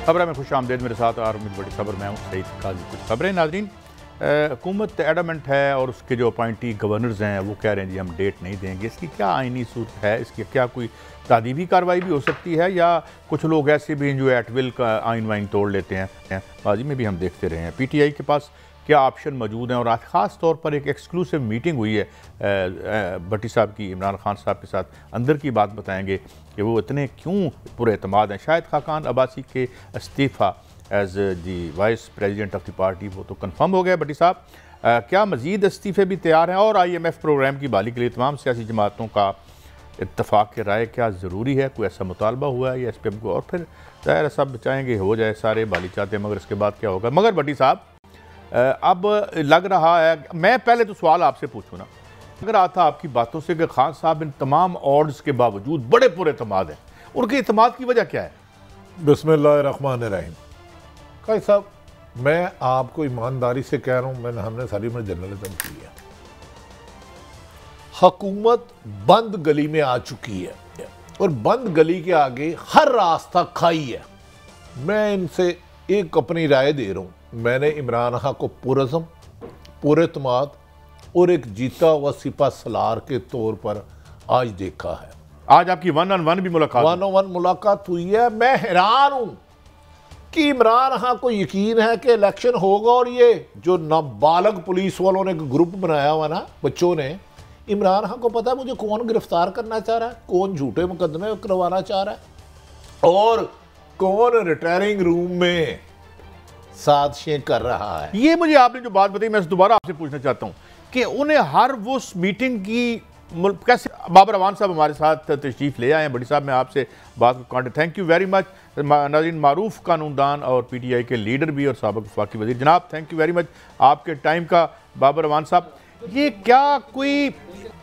خبر میں خوش آمدید، میرے ساتھ آرمید بڑی خبر میں ہوں سعید قاضی۔ کچھ خبریں ناظرین، حکومت ایڈمنٹ ہے اور اس کے جو اپائنٹی گورنرز ہیں وہ کہہ رہے ہیں جی ہم ڈیٹ نہیں دیں گے۔ اس کی کیا آئینی صورت ہے؟ اس کی کیا کوئی تعدیبی کارروائی بھی ہو سکتی ہے، یا کچھ لوگ ایسے بھی ہیں جو ایٹ ول کا آئین وائن توڑ لیتے ہیں؟ ماضی میں بھی ہم دیکھتے رہے ہیں۔ پی ٹی آئی کے پاس کیا آپشن موجود ہیں؟ اور آج خاص طور پر ایک ایکسکلوسیو میٹنگ ہوئی ہے بھٹی صاحب کی عمران خان صاحب کے ساتھ، اندر کی بات بتائیں گے کہ وہ اتنے کیوں پر اعتماد ہیں۔ شاہد خاقان عباسی کے استعفیٰ as the vice president of the party وہ تو کنفرم ہو گیا۔ بھٹی صاحب کیا مزید استعفے بھی تیار ہیں؟ اور آئی ایم ایف پروگرام کی بحالی کے لیے تمام سیاسی جماعتوں کا اتفاق کی رائے کیا ضروری ہے؟ کوئی ایسا مطالبہ ہوا ہے یا اس پہ ہم کو؟ اور پھر ظاہر سب چاہیں گے ہو جائے، سارے بحالی چاہتے ہیں، مگر اس کے بعد کیا ہوگا؟ مگر بھٹی صاحب اب لگ رہا ہے، میں پہلے تو سوال آپ سے پوچھوں نا، لگ رہا تھا آپ کی باتوں سے کہ خان صاحب ان تمام آرڈرز کے باوجود بڑے پر اعتماد ہیں، ان کے اعتماد کی وجہ کیا ہے؟ بسم اللہ الرحمن الرحیم۔ قاضی صاحب، میں آپ کو ایمانداری سے کہہ رہا ہوں، ہم نے ساری عمر جرنلزم کی ہے۔ حکومت بند گلی میں آ چکی ہے اور بند گلی کے آگے ہر راستہ کھائی ہے۔ میں ان سے ایک اپنی رائے دے رہا ہوں، میں نے عمران خان کو پرعزم، پر اعتماد اور ایک جیتا ہوا سپہ سالار کے طور پر آج دیکھا ہے۔ آج آپ کی ون آن ون بھی ملاقات ملاقات ہوئی ہے۔ میں حیران ہوں کہ عمران خان کو یقین ہے کہ الیکشن ہوگا، اور یہ جو نابالغ پولیس والوں نے گروپ بنایا ہوا نا، بچوں نے، عمران خان کو پتا ہے مجھے کون گرفتار کرنا چاہ رہا ہے، کون جھوٹے مقدمے کروانا چاہ رہا ہے، اور کون ریٹائرنگ روم میں سازشیں کر رہا ہے۔ یہ مجھے آپ نے جو بات بتائی، میں دوبارہ آپ سے پوچھنا چاہتا ہوں کہ انہیں ہر وہ میٹنگ کی کیسے؟ بابر اعوان صاحب ہمارے ساتھ تشریف لے آئے ہیں۔ بھٹی صاحب میں آپ سے بات کرتے، تھینک یو ویری مچ۔ ناظرین، معروف قانون دان اور پی ٹی آئی کے لیڈر بھی اور سابق وفاقی وزیر، جناب تھینک یو ویری مچ آپ کے ٹائم کا۔ بابر اعوان صاحب، یہ کیا کوئی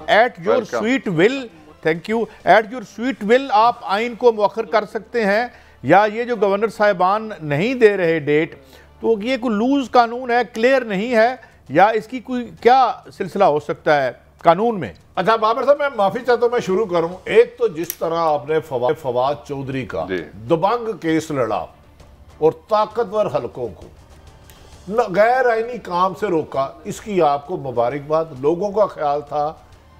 at your sweet will, thank you, at your sweet will آپ آئین کو مؤخر کر سکتے ہیں، یا یہ جو گورنر صاحبان نہیں دے رہے ڈیٹ، تو یہ کوئی لوز قانون ہے، کلیئر نہیں ہے، یا اس کی کوئی کیا سلسلہ ہو سکتا ہے قانون میں؟ اچھا بابر صاحب، میں معافی چاہتا ہوں، میں شروع کروں۔ ایک تو جس طرح آپ نے فواد چودھری کا دبنگ کیس لڑا اور طاقتور حلقوں کو غیر آئینی کام سے روکا، اس کی آپ کو مبارکباد۔ لوگوں کا خیال تھا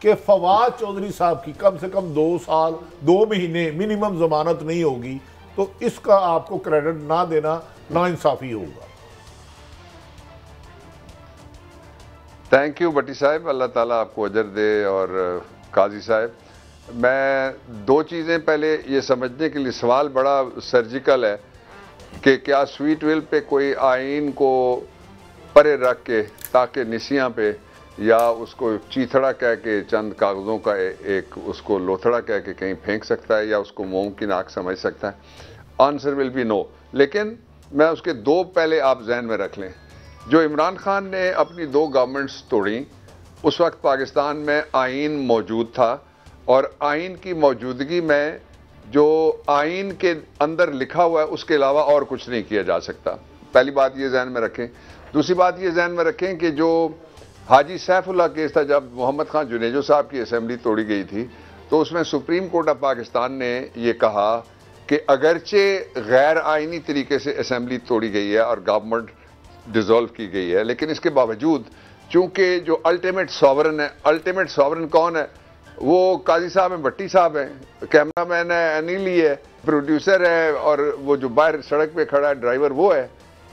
کہ فواد چودھری صاحب کی کم سے کم 2 سال 2 مہینے منیمم ضمانت نہیں ہوگی، تو اس کا آپ کو کریڈٹ نہ دینا ناانصافی ہوگا۔ تھینک یو بھٹی صاحب، اللہ تعالیٰ آپ کو اجر دے۔ اور قاضی صاحب، میں 2 چیزیں پہلے یہ سمجھنے کے لیے، سوال بڑا سرجیکل ہے کہ کیا سویٹ ول پہ کوئی آئین کو پرے رکھ کے تاکہ نسیاں پہ، یا اس کو چیتھڑا کہہ کے چند کاغذوں کا ایک اس کو لوتھڑا کہہ کے کہیں پھینک سکتا ہے، یا اس کو ممکن آنکھ سمجھ سکتا ہے؟ آنسر ول بی نو۔ لیکن میں اس کے 2 پہلے آپ ذہن میں رکھ لیں۔ جو عمران خان نے اپنی 2 گورنمنٹس توڑیں، اس وقت پاکستان میں آئین موجود تھا، اور آئین کی موجودگی میں جو آئین کے اندر لکھا ہوا ہے اس کے علاوہ اور کچھ نہیں کیا جا سکتا۔ پہلی بات یہ ذہن میں رکھیں۔ دوسری بات یہ ذہن میں رکھیں کہ جو حاجی سیف اللہ کیس تھا، جب محمد خان جنیجو صاحب کی اسمبلی توڑی گئی تھی، تو اس میں سپریم کورٹ آف پاکستان نے یہ کہا کہ اگرچہ غیر آئینی طریقے سے اسمبلی توڑی گئی ہے اور گورنمنٹ ڈیزولو کی گئی ہے، لیکن اس کے باوجود چونکہ جو الٹیمیٹ ساورن ہے، الٹیمیٹ ساورن کون ہے؟ وہ قاضی صاحب ہیں، بھٹی صاحب ہیں، کیمرہ مین ہے انیلی ہے، پروڈیوسر ہے، اور وہ جو باہر سڑک پہ کھڑا ہے ڈرائیور وہ ہے۔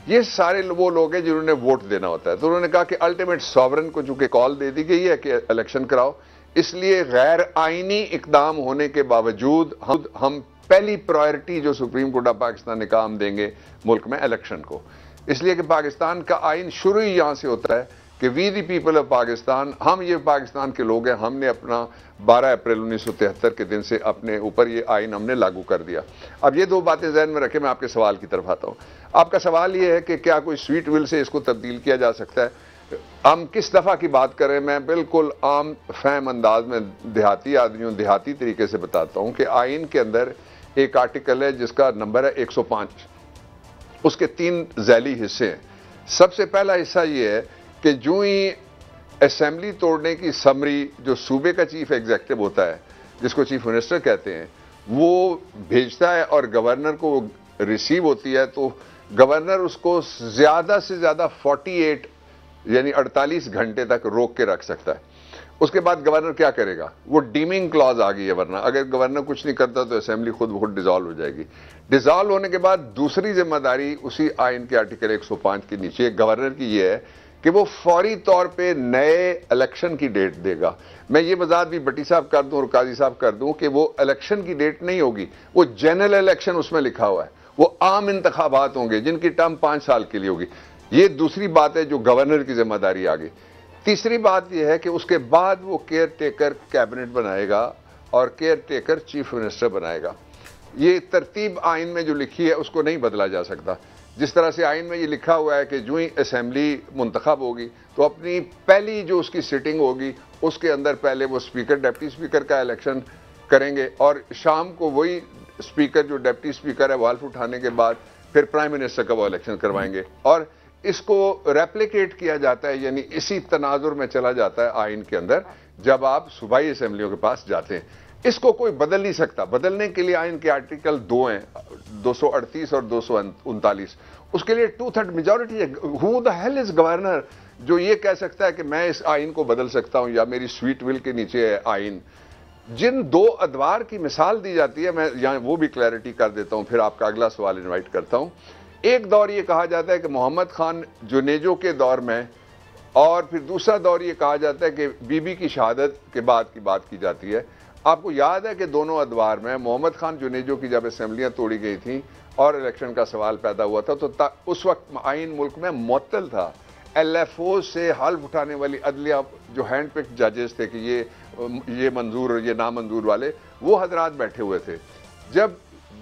یہ سارے وہ لوگ ہیں جنہوں نے ووٹ دینا ہوتا ہے۔ تو انہوں نے کہا کہ الٹیمیٹ ساورن کو چونکہ کال دے دی گئی ہے کہ الیکشن کراؤ، اس لیے غیر آئینی اقدام ہونے کے باوجود ہم پہلی پرائرٹی جو سپریم کورٹ آف پاکستان نے کہا ہم دیں گے ملک میں الیکشن کو، اس لیے کہ پاکستان کا آئین شروع ہی یہاں سے ہوتا ہے کہ وی دی پیپل آف پاکستان، ہم یہ پاکستان کے لوگ ہیں، ہم نے اپنا 12 اپریل 1973 کے دن سے اپنے اوپر یہ آئین ہم نے لاگو کر دیا۔ اب یہ 2 باتیں ذہن میں رکھیں، میں آپ کے سوال کی طرف آتا ہوں۔ آپ کا سوال یہ ہے کہ کیا کوئی سویٹ ول سے اس کو تبدیل کیا جا سکتا ہے؟ ہم کس دفعہ کی بات کریں؟ میں بالکل عام فہم انداز میں دیہاتی آدمیوں، دیہاتی طریقے سے بتاتا ہوں کہ آئین کے اندر ایک آرٹیکل ہے جس کا نمبر ہے 105، اس کے 3 ذیلی حصے ہیں۔ سب سے پہلا حصہ یہ ہے کہ جو ہی اسمبلی توڑنے کی سمری جو صوبے کا چیف ایگزیکٹو ہوتا ہے، جس کو چیف منسٹر کہتے ہیں، وہ بھیجتا ہے اور گورنر کو ریسیو ہوتی ہے تو گورنر اس کو زیادہ سے زیادہ 48 یعنی 48 گھنٹے تک روک کے رکھ سکتا ہے. اس کے بعد گورنر کیا کرے گا؟ وہ ڈیمنگ کلاز آ گئی ہے، ورنہ اگر گورنر کچھ نہیں کرتا تو اسمبلی خود بخود ڈیزالو ہو جائے گی. ڈیزالو ہونے کے بعد دوسری ذمہ داری اسی آئین کے آرٹیکل 105 کے نیچے گورنر کی یہ ہے کہ وہ فوری طور پہ نئے الیکشن کی ڈیٹ دے گا. میں یہ وضاحت بھی بٹی صاحب کر دوں اور قاضی صاحب کر دوں کہ وہ الیکشن کی ڈیٹ نہیں ہوگی، وہ جنرل الیکشن اس میں لکھا ہوا ہے، وہ عام انتخابات ہوں گے جن کی ٹرم 5 سال کے لیے ہوگی. یہ دوسری بات ہے جو گورنر کی ذمہ داری آ گئی. تیسری بات یہ ہے کہ اس کے بعد وہ کیئر ٹیکر کیبنٹ بنائے گا اور کیئر ٹیکر چیف منسٹر بنائے گا. یہ ترتیب آئین میں جو لکھی ہے اس کو نہیں بدلا جا سکتا. جس طرح سے آئین میں یہ لکھا ہوا ہے کہ جو ہی اسمبلی منتخب ہوگی تو اپنی پہلی جو اس کی سٹنگ ہوگی اس کے اندر پہلے وہ اسپیکر ڈپٹی اسپیکر کا الیکشن کریں گے اور شام کو وہی اسپیکر جو ڈپٹی اسپیکر ہے وہ حلف اٹھانے کے بعد پھر پرائم منسٹر کا وہ الیکشن کروائیں گے. اور اس کو ریپلیکیٹ کیا جاتا ہے، یعنی اسی تناظر میں چلا جاتا ہے آئین کے اندر جب آپ صوبائی اسمبلیوں کے پاس جاتے ہیں. اس کو کوئی بدل نہیں سکتا. بدلنے کے لیے آئین کے آرٹیکل 2 ہیں، 238 اور 239. اس کے لیے 2/3 میجورٹی ہے. ہو دا ہیل از گورنر جو یہ کہہ سکتا ہے کہ میں اس آئین کو بدل سکتا ہوں یا میری سویٹ ول کے نیچے ہے آئین. جن 2 ادوار کی مثال دی جاتی ہے میں یہاں وہ بھی کلیئرٹی کر دیتا ہوں، پھر آپ کا اگلا سوال انوائٹ کرتا ہوں. ایک دور یہ کہا جاتا ہے کہ محمد خان جنیجو کے دور میں، اور پھر دوسرا دور یہ کہا جاتا ہے کہ بی بی کی شہادت کے بعد کی بات کی جاتی ہے. آپ کو یاد ہے کہ دونوں ادوار میں محمد خان جنیجو کی جب اسمبلیاں توڑی گئی تھیں اور الیکشن کا سوال پیدا ہوا تھا تو اس وقت آئین ملک میں معطل تھا. ایل ایف او سے حلف اٹھانے والی عدلیہ جو ہینڈ پک ججز تھے کہ یہ منظور یہ نامنظور والے، وہ حضرات بیٹھے ہوئے تھے. جب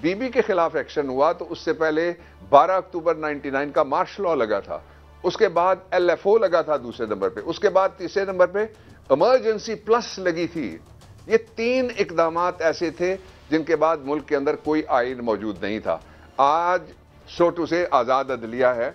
بی بی کے خلاف ایکشن ہوا تو اس سے پہلے 12 اکتوبر 99 کا مارشل لاء لگا تھا. اس کے بعد ایل ایف او لگا تھا دوسرے نمبر پہ. اس کے بعد تیسرے نمبر پہ ایمرجنسی پلس لگی تھی. یہ 3 اقدامات ایسے تھے جن کے بعد ملک کے اندر کوئی آئین موجود نہیں تھا. آج سوٹو سے آزاد عدلیہ ہے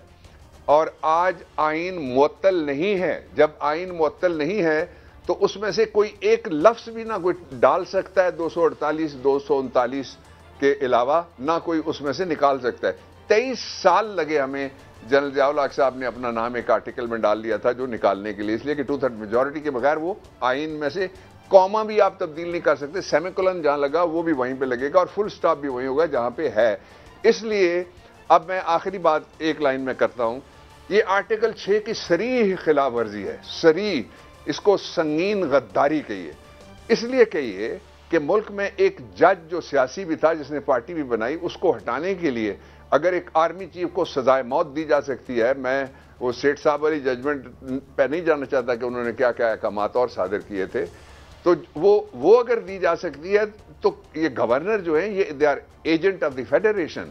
اور آج آئین معطل نہیں ہے. جب آئین معطل نہیں ہے تو اس میں سے کوئی ایک لفظ بھی نہ کوئی ڈال سکتا ہے 248 239 کے علاوہ، نہ کوئی اس میں سے نکال سکتا ہے. 23 سال لگے ہمیں. جنرل ضیاء الحق صاحب نے اپنا نام ایک آرٹیکل میں ڈال لیا تھا جو نکالنے کے لیے، اس لیے کہ 2/3 میجورٹی کے بغیر وہ آئین میں سے کوما بھی آپ تبدیل نہیں کر سکتے. سیمی کولن جہاں لگا وہ بھی وہیں پہ لگے گا اور فل سٹاپ بھی وہیں ہوگا جہاں پہ ہے. اس لیے اب میں آخری بات ایک لائن میں کرتا ہوں. یہ آرٹیکل 6 کی صریح خلاف ورزی ہے. صریح، اس کو سنگین غداری کہیے. اس لیے کہیے کہ ملک میں ایک جج جو سیاسی بھی تھا جس نے پارٹی بھی بنائی، اس کو ہٹانے کے لیے اگر ایک آرمی چیف کو سزائے موت دی جا سکتی ہے، میں وہ سیٹھ صاحب والی ججمنٹ پہ نہیں جاننا چاہتا کہ انہوں نے کیا کیا احکامات اور صادر کیے تھے، تو وہ اگر دی جا سکتی ہے تو یہ گورنر جو ہیں یہ they are agent of the federation.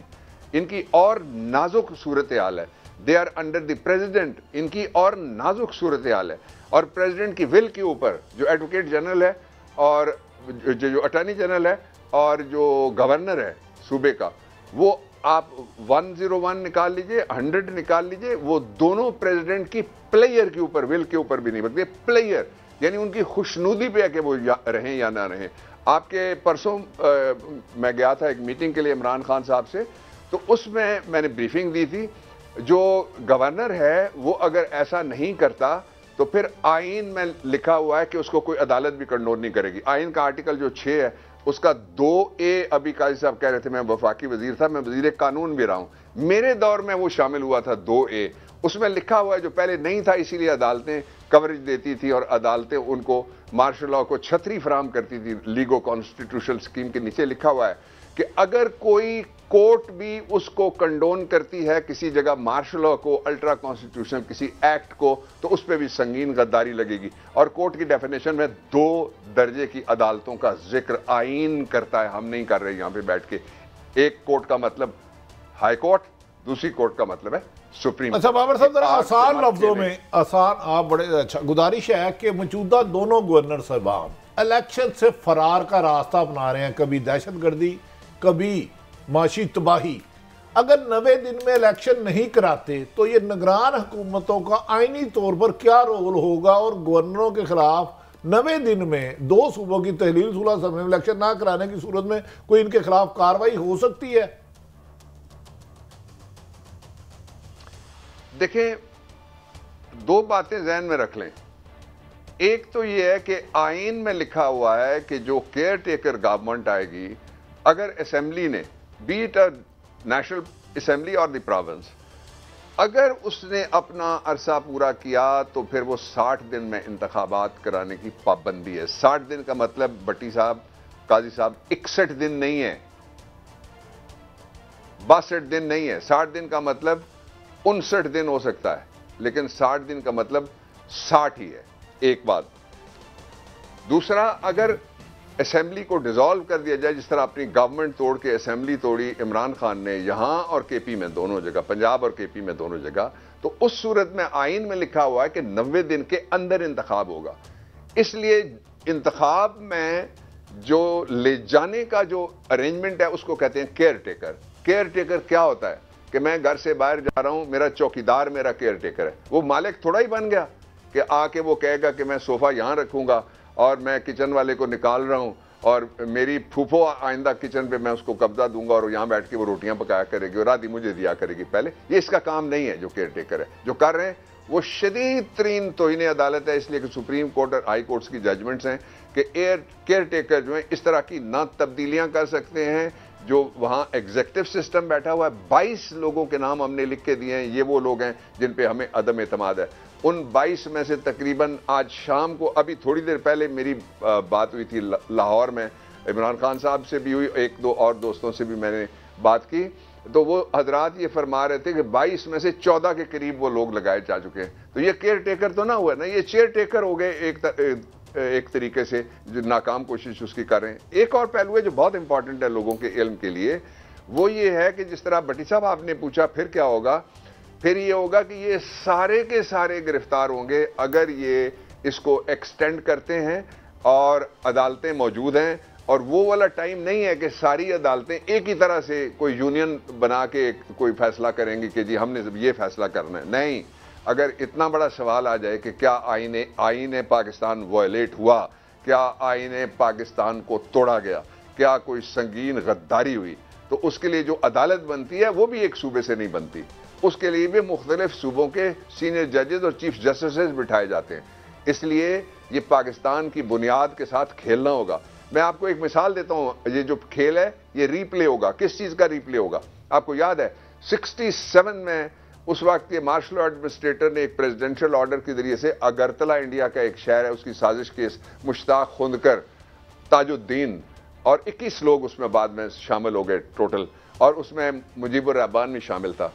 ان کی اور نازک صورتحال ہے. They are under the president. ان کی اور نازک صورتحال ہے اور پریزیڈنٹ کی ول کے اوپر جو ایڈوکیٹ جنرل ہے اور جو اٹارنی جنرل ہے اور جو گورنر ہے صوبے کا، وہ آپ 101 نکال لیجئے، 100 نکال لیجئے، وہ دونوں پریزیڈنٹ کی پلیئر کے اوپر، ول کے اوپر بھی نہیں بلکہ پلیئر، یعنی ان کی خوشنودی پہ ہے کہ وہ رہیں یا نہ رہیں. آپ کے پرسوں میں گیا تھا ایک میٹنگ کے لیے عمران خان صاحب سے، تو اس میں نے بریفنگ دی تھی. جو گورنر ہے وہ اگر ایسا نہیں کرتا تو پھر آئین میں لکھا ہوا ہے کہ اس کو کوئی عدالت بھی کنڈون نہیں کرے گی. آئین کا آرٹیکل جو 6 ہے اس کا 2A، ابھی قاضی صاحب کہہ رہے تھے میں وفاقی وزیر تھا، میں وزیر قانون بھی رہا ہوں، میرے دور میں وہ شامل ہوا تھا 2A. اس میں لکھا ہوا ہے جو پہلے نہیں تھا، اسی لیے عدالتیں کوریج دیتی تھی اور عدالتیں ان کو مارشل لاء کو چھتری فراہم کرتی تھی. لیگو کانسٹیٹیوشنل اسکیم کے نیچے لکھا ہوا ہے کہ اگر کوئی کورٹ بھی اس کو کنڈون کرتی ہے کسی جگہ مارشل لاء کو، الٹرا کانسٹیٹیوشنل کسی ایکٹ کو، تو اس پہ بھی سنگین غداری لگے گی. اور کورٹ کی ڈیفینیشن میں 2 درجے کی عدالتوں کا ذکر آئین کرتا ہے، ہم نہیں کر رہے یہاں پہ بیٹھ کے. ایک کورٹ کا مطلب ہائی کورٹ، دوسری کورٹ کا مطلب ہے سپریم. اچھا بابر صاحب ذرا آسان لفظوں میں، آسان، آپ بڑے اچھا، گزارش ہے کہ موجودہ دونوں گورنر صاحبان الیکشن سے فرار کا راستہ اپنا رہے ہیں، کبھی دہشت گردی، کبھی معاشی تباہی. اگر 90 دن میں الیکشن نہیں کراتے تو یہ نگران حکومتوں کا آئینی طور پر کیا رول ہوگا، اور گورنروں کے خلاف 90 دن میں 2 صوبوں کی تحلیل 16 اسمبلی میں الیکشن نہ کرانے کی صورت میں کوئی ان کے خلاف کاروائی ہو سکتی ہے؟ دیکھیں دو باتیں ذہن میں رکھ لیں. ایک تو یہ ہے کہ آئین میں لکھا ہوا ہے کہ جو کیئر ٹیکر گورنمنٹ آئے گی, اگر اسمبلی نے, بی اٹ نیشنل اسمبلی اور دی پروونس, اگر اس نے اپنا عرصہ پورا کیا تو پھر وہ 60 دن میں انتخابات کرانے کی پابندی ہے. 60 دن کا مطلب بٹی صاحب, قاضی صاحب, 61 دن نہیں ہے, 62 دن نہیں ہے. 60 دن کا مطلب 59 دن ہو سکتا ہے, لیکن 60 دن کا مطلب 60 ہی ہے. ایک بات. دوسرا, اگر اسمبلی کو ڈیزالو کر دیا جائے, جس طرح اپنی گورنمنٹ توڑ کے اسمبلی توڑی عمران خان نے یہاں اور کے پی میں دونوں جگہ, پنجاب اور کے پی میں دونوں جگہ, تو اس صورت میں آئین میں لکھا ہوا ہے کہ 90 دن کے اندر انتخاب ہوگا. اس لیے انتخاب میں جو لے جانے کا جو ارینجمنٹ ہے اس کو کہتے ہیں کیئر ٹیکر. کیئر ٹیکر کیا ہوتا ہے کہ میں گھر سے باہر جا رہا ہوں, میرا چوکیدار میرا کیئر ٹیکر ہے. وہ مالک تھوڑا ہی بن گیا کہ آ کے وہ کہے گا کہ میں صوفہ یہاں رکھوں گا اور میں کچن والے کو نکال رہا ہوں اور میری پھوپھو آئندہ کچن پہ میں اس کو قبضہ دوں گا اور یہاں بیٹھ کے وہ روٹیاں پکایا کرے گی اور آدھی مجھے دیا کرے گی. پہلے یہ اس کا کام نہیں ہے. جو کیئر ٹیکر ہے جو کر رہے ہیں وہ شدید ترین توہین عدالت ہے, اس لیے کہ سپریم کورٹ اور ہائی کورٹس کی ججمنٹس ہیں کہ کیئر ٹیکر جو ہیں اس طرح کی نہ تبدیلیاں کر سکتے ہیں. جو وہاں ایگزیکٹو سسٹم بیٹھا ہوا ہے, 22 لوگوں کے نام ہم نے لکھ کے دیے ہیں, یہ وہ لوگ ہیں جن پہ ہمیں عدم اعتماد ہے. ان 22 میں سے تقریباً آج شام کو, ابھی تھوڑی دیر پہلے میری بات ہوئی تھی لاہور میں, عمران خان صاحب سے بھی ہوئی, ایک دو اور دوستوں سے بھی میں نے بات کی, تو وہ حضرات یہ فرما رہے تھے کہ 22 میں سے 14 کے قریب وہ لوگ لگائے جا چکے ہیں. تو یہ کیئر ٹیکر تو نہ ہوا نا, یہ چیئر ٹیکر ہو گئے ایک طریقے سے, جو ناکام کوشش اس کی کر رہے ہیں. ایک اور پہلو ہے جو بہت امپورٹنٹ ہے لوگوں کے علم کے لیے, وہ یہ ہے کہ جس طرح بٹی صاحب آپ نے پوچھا پھر کیا ہوگا, پھر یہ ہوگا کہ یہ سارے کے سارے گرفتار ہوں گے اگر یہ اس کو ایکسٹینڈ کرتے ہیں اور عدالتیں موجود ہیں. اور وہ والا ٹائم نہیں ہے کہ ساری عدالتیں ایک ہی طرح سے کوئی یونین بنا کے کوئی فیصلہ کریں گی کہ جی ہم نے یہ فیصلہ کرنا ہے. نہیں, اگر اتنا بڑا سوال آ جائے کہ کیا آئین پاکستان وائلیٹ ہوا, کیا آئین پاکستان کو توڑا گیا, کیا کوئی سنگین غداری ہوئی, تو اس کے لیے جو عدالت بنتی ہے وہ بھی ایک صوبے سے نہیں بنتی. اس کے لیے بھی مختلف صوبوں کے سینئر ججز اور چیف جسٹسز بٹھائے جاتے ہیں. اس لیے یہ پاکستان کی بنیاد کے ساتھ کھیلنا ہوگا. میں آپ کو ایک مثال دیتا ہوں, یہ جو کھیل ہے یہ ریپلے ہوگا. کس چیز کا ریپلے ہوگا؟ آپ کو یاد ہے 67 میں اس وقت کے مارشل ایڈمنسٹریٹر نے ایک پریزیڈنشل آرڈر کے ذریعے سے اگرتلا انڈیا کا ایک شہر ہے, اس کی سازش کیس, مشتاق خوندکر, تاج الدین اور 21 لوگ اس میں بعد میں شامل ہو گئے ٹوٹل, اور اس میں مجیب الرحمان بھی شامل تھا.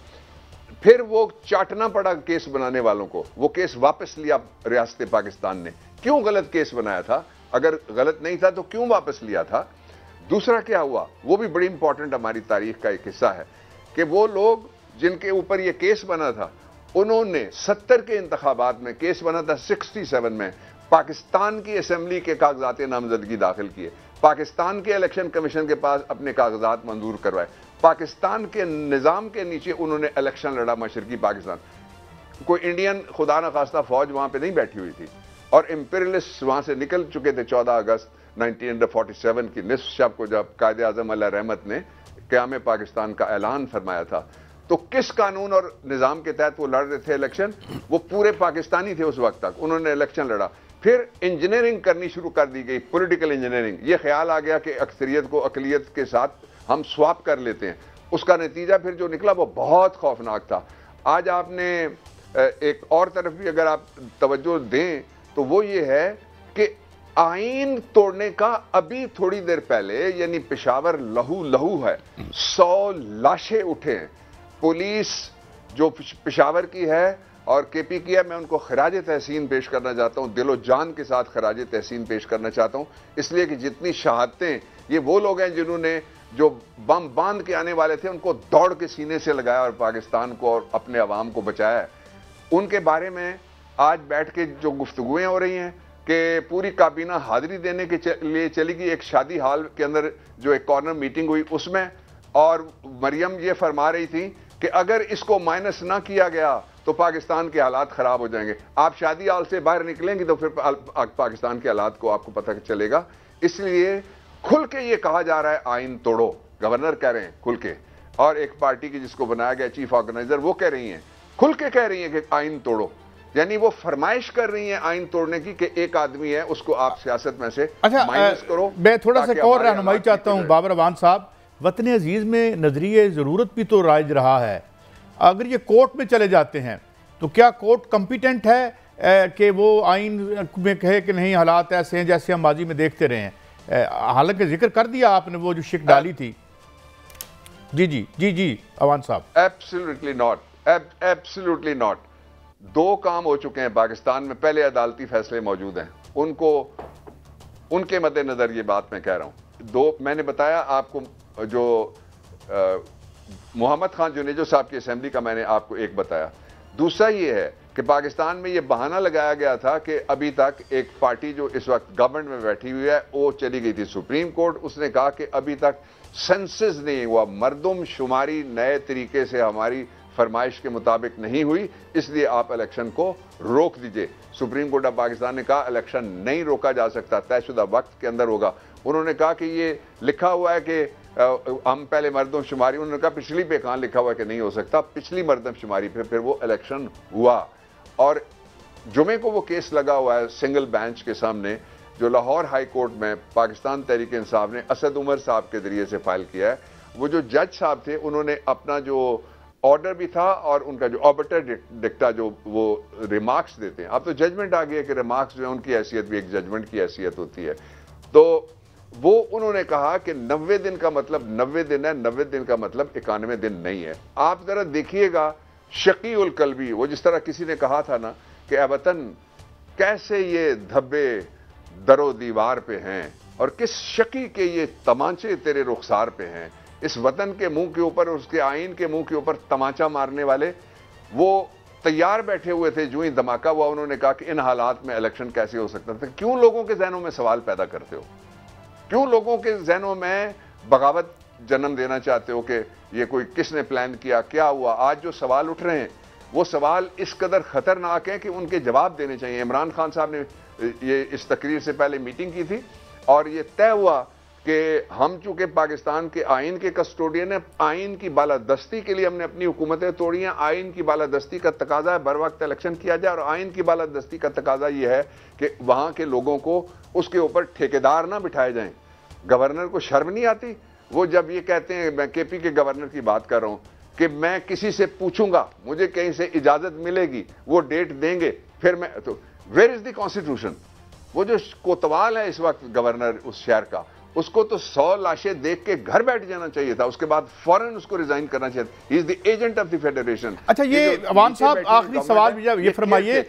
پھر وہ چاٹنا پڑا کیس بنانے والوں کو, وہ کیس واپس لیا ریاست پاکستان نے. کیوں غلط کیس بنایا تھا؟ اگر غلط نہیں تھا تو کیوں واپس لیا تھا؟ دوسرا کیا ہوا, وہ بھی بڑی امپورٹنٹ ہماری تاریخ کا ایک حصہ ہے کہ وہ لوگ جن کے اوپر یہ کیس بنا تھا, انہوں نے 70 کے انتخابات میں, کیس بنا تھا 67 میں, پاکستان کی اسمبلی کے کاغذات نامزدگی داخل کیے, پاکستان کے الیکشن کمیشن کے پاس اپنے کاغذات منظور کروائے, پاکستان کے نظام کے نیچے انہوں نے الیکشن لڑا مشرقی پاکستان. کوئی انڈین خدا نخواستہ فوج وہاں پہ نہیں بیٹھی ہوئی تھی, اور امپیریلسٹ وہاں سے نکل چکے تھے 14 اگست 1947 کی نصف شب کو, جب قائد اعظم علیہ رحمت نے قیام پاکستان کا اعلان فرمایا تھا. تو کس قانون اور نظام کے تحت وہ لڑ رہے تھے الیکشن؟ وہ پورے پاکستانی تھے اس وقت تک, انہوں نے الیکشن لڑا. پھر انجینئرنگ کرنی شروع کر دی گئی, پولیٹیکل انجینئرنگ. یہ خیال آ گیا کہ اکثریت کو اقلیت کے ساتھ ہم سواپ کر لیتے ہیں. اس کا نتیجہ پھر جو نکلا وہ بہت خوفناک تھا. آج آپ نے ایک اور طرف بھی اگر آپ توجہ دیں تو وہ یہ ہے کہ آئین توڑنے کا ابھی تھوڑی دیر پہلے, یعنی پشاور لہو ہے, 100 لاشیں اٹھے ہیں. پولیس جو پشاور کی ہے اور کے پی کی ہے, میں ان کو خراج تحسین پیش کرنا چاہتا ہوں, دل و جان کے ساتھ خراج تحسین پیش کرنا چاہتا ہوں, اس لیے کہ جتنی شہادتیں, یہ وہ لوگ ہیں جنہوں نے جو بم باندھ کے آنے والے تھے ان کو دوڑ کے سینے سے لگایا اور پاکستان کو اور اپنے عوام کو بچایا ہے. ان کے بارے میں آج بیٹھ کے جو گفتگویں ہو رہی ہیں کہ پوری کابینہ حاضری دینے کے لیے چلی گئی ایک شادی ہال کے اندر, جو ایک کارنر میٹنگ ہوئی اس میں, اور مریم یہ فرما رہی تھی کہ اگر اس کو مائنس نہ کیا گیا تو پاکستان کے حالات خراب ہو جائیں گے. آپ شادی ہال سے باہر نکلیں گے تو پھر پاکستان کے حالات کو آپ کو پتہ چلے گا. اس لیے کھل کے یہ کہا جا رہا ہے آئین توڑو, گورنر کہہ رہے ہیں کھل کے, اور ایک پارٹی کی جس کو بنایا گیا چیف آرگنائزر وہ کہہ رہی ہیں کھل کے کہہ رہی ہیں کہ آئین توڑو، یعنی وہ فرمائش کر رہی ہیں آئین توڑنے کی کہ ایک آدمی ہے اس کو آپ سیاست میں سے مائنس کرو۔ میں تھوڑا سا اور رہنمائی چاہتا ہوں بابر اعوان صاحب، وطن عزیز میں نظریہ ضرورت بھی تو رائج رہا ہے، اگر یہ کورٹ میں چلے جاتے ہیں تو کیا کورٹ کمپیٹنٹ ہے کہ وہ آئین میں کہے کہ نہیں حالات ایسے ہیں جیسے ہم ماضی میں دیکھتے رہے ہیں؟ حالانکہ ذکر کر دیا آپ نے وہ جو شک ڈالی تھی۔ جی اعوان صاحب۔ Absolutely not, absolutely not. دو کام ہو چکے ہیں پاکستان میں، پہلے عدالتی فیصلے موجود ہیں، ان کے مد نظر یہ بات میں کہہ رہا ہوں۔ میں نے بتایا آپ کو، جو محمد خان جنیجو صاحب کی اسمبلی کا میں نے آپ کو ایک بتایا۔ دوسرا یہ ہے کہ پاکستان میں یہ بہانہ لگایا گیا تھا کہ ابھی تک ایک پارٹی جو اس وقت گورنمنٹ میں بیٹھی ہوئی ہے وہ چلی گئی تھی سپریم کورٹ، اس نے کہا کہ ابھی تک سنسس نہیں ہوا، مردم شماری نئے طریقے سے ہماری فرمائش کے مطابق نہیں ہوئی، اس لیے آپ الیکشن کو روک دیجئے۔ سپریم کورٹ آف پاکستان نے کہا الیکشن نہیں روکا جا سکتا، طے شدہ وقت کے اندر ہوگا۔ انہوں نے کہا کہ یہ لکھا ہوا ہے کہ ہم پہلے مردم شماری، انہوں نے کہا پچھلی پہ کہاں لکھا ہوا ہے کہ نہیں ہو سکتا، پچھلی مردم شماری پہ پھر وہ الیکشن ہوا۔ اور جمعے کو وہ کیس لگا ہوا ہے سنگل بینچ کے سامنے، جو لاہور ہائی کورٹ میں پاکستان تحریک انصاف نے اسد عمر صاحب کے ذریعے سے فائل کیا ہے۔ وہ جو جج صاحب تھے انہوں نے اپنا جو آرڈر بھی تھا اور ان کا جو آربٹر ڈکٹا جو وہ ریمارکس دیتے ہیں، اب تو ججمنٹ آ گیا کہ ریمارکس جو ہے ان کی حیثیت بھی ایک ججمنٹ کی حیثیت ہوتی ہے، تو وہ انہوں نے کہا کہ 90 دن کا مطلب 90 دن ہے، 90 دن کا مطلب 91 دن نہیں ہے۔ آپ ذرا دیکھیے گا شقی القلبی، وہ جس طرح کسی نے کہا تھا نا کہ اے وطن کیسے یہ دھبے در و دیوار پہ ہیں اور کس شقی کے یہ تمانچے تیرے رخسار پہ ہیں، اس وطن کے منہ کے اوپر، اس کے آئین کے منہ کے اوپر تمانچہ مارنے والے وہ تیار بیٹھے ہوئے تھے۔ جو ہی دھماکہ ہوا انہوں نے کہا کہ ان حالات میں الیکشن کیسے ہو سکتا تھا؟ کیوں لوگوں کے ذہنوں میں سوال پیدا کرتے ہو؟ کیوں لوگوں کے ذہنوں میں بغاوت جنم دینا چاہتے ہو کہ یہ کوئی کس نے پلان کیا، کیا ہوا؟ آج جو سوال اٹھ رہے ہیں وہ سوال اس قدر خطرناک ہیں کہ ان کے جواب دینے چاہیے۔ عمران خان صاحب نے یہ اس تقریر سے پہلے میٹنگ کی تھی اور یہ طے ہوا کہ ہم چونکہ پاکستان کے آئین کے کسٹوڈین ہیں، آئین کی بالادستی کے لیے ہم نے اپنی حکومتیں توڑی ہیں۔ آئین کی بالادستی کا تقاضا ہے بر وقت الیکشن کیا جائے، اور آئین کی بالادستی کا تقاضا یہ ہے کہ وہاں کے لوگوں کو اس کے اوپر ٹھیکیدار نہ بٹھائے جائیں۔ گورنر کو شرم نہیں آتی؟ وہ جب یہ کہتے ہیں، میں کے پی کے گورنر کی بات کر رہا ہوں، کہ میں کسی سے پوچھوں گا، مجھے کہیں سے اجازت ملے گی، وہ ڈیٹ دیں گے، پھر میں تو ویئر از دی کانسٹیٹیوشن؟ وہ جو کوتوال ہے اس وقت گورنر اس شہر کا، اس کو تو 100 لاشیں دیکھ کے گھر بیٹھ جانا چاہیے تھا، اس کے بعد فوراً اس کو ریزائن کرنا چاہیے تھا۔ He is the agent of the federation. اچھا، یہ عوان صاحب آخری سوال بھی یہ فرمائیے،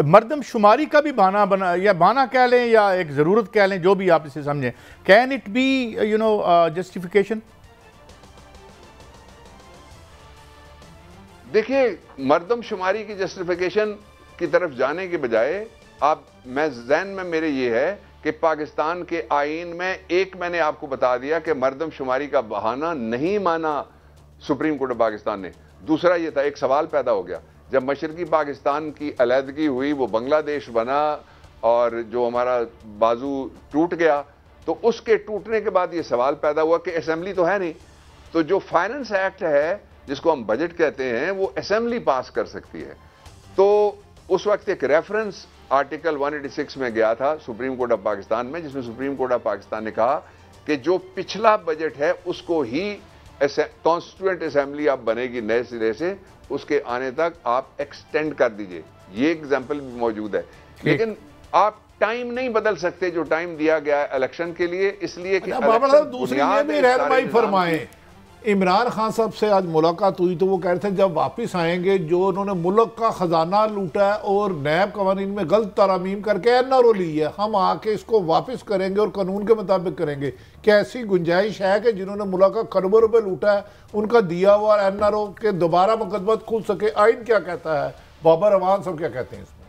مردم شماری کا بھی بہانہ بنا، یا بہانہ کہہ لیں یا ایک ضرورت کہہ لیں، جو بھی آپ اسے سمجھیں، کین اٹ بی جسٹیفیکیشن؟ دیکھیے، مردم شماری کی جسٹیفیکیشن کی طرف جانے کے بجائے میں ذہن میں میرے یہ ہے کہ پاکستان کے آئین میں ایک میں نے آپ کو بتا دیا کہ مردم شماری کا بہانہ نہیں مانا سپریم کورٹ آف پاکستان نے۔ دوسرا یہ تھا، ایک سوال پیدا ہو گیا جب مشرقی پاکستان کی علیحدگی ہوئی، وہ بنگلہ دیش بنا اور جو ہمارا بازو ٹوٹ گیا، تو اس کے ٹوٹنے کے بعد یہ سوال پیدا ہوا کہ اسمبلی تو ہے نہیں، تو جو فائننس ایکٹ ہے جس کو ہم بجٹ کہتے ہیں وہ اسمبلی پاس کر سکتی ہے۔ تو اس وقت ایک ریفرنس آرٹیکل 186 میں گیا تھا سپریم کورٹ آف پاکستان میں، جس میں سپریم کورٹ آف پاکستان نے کہا کہ جو پچھلا بجٹ ہے اس کو ہی کانسٹیٹوئنٹ اسمبلی اب بنے گی نئے سرے سے، اس کے آنے تک آپ ایکسٹینڈ کر دیجئے۔ یہ ایگزامپل بھی موجود ہے، لیکن آپ ٹائم نہیں بدل سکتے جو ٹائم دیا گیا ہے الیکشن کے لیے، اس لیے کہ دوسری یہ بھی رہنمائی فرمائیں۔ عمران خان صاحب سے آج ملاقات ہوئی تو وہ کہہ رہے تھے جب واپس آئیں گے جو انہوں نے ملک کا خزانہ لوٹا ہے اور نیب قوانین میں غلط ترامیم کر کے این آر او لی ہے، ہم آ کے اس کو واپس کریں گے اور قانون کے مطابق کریں گے۔ کیا ایسی گنجائش ہے کہ جنہوں نے ملک کا کروڑوں روپے لوٹا ہے ان کا دیا ہوا این آر او کے دوبارہ مقدمات کھل سکے؟ آئین کیا کہتا ہے؟ بابر اعوان صاحب کیا کہتے ہیں اس میں؟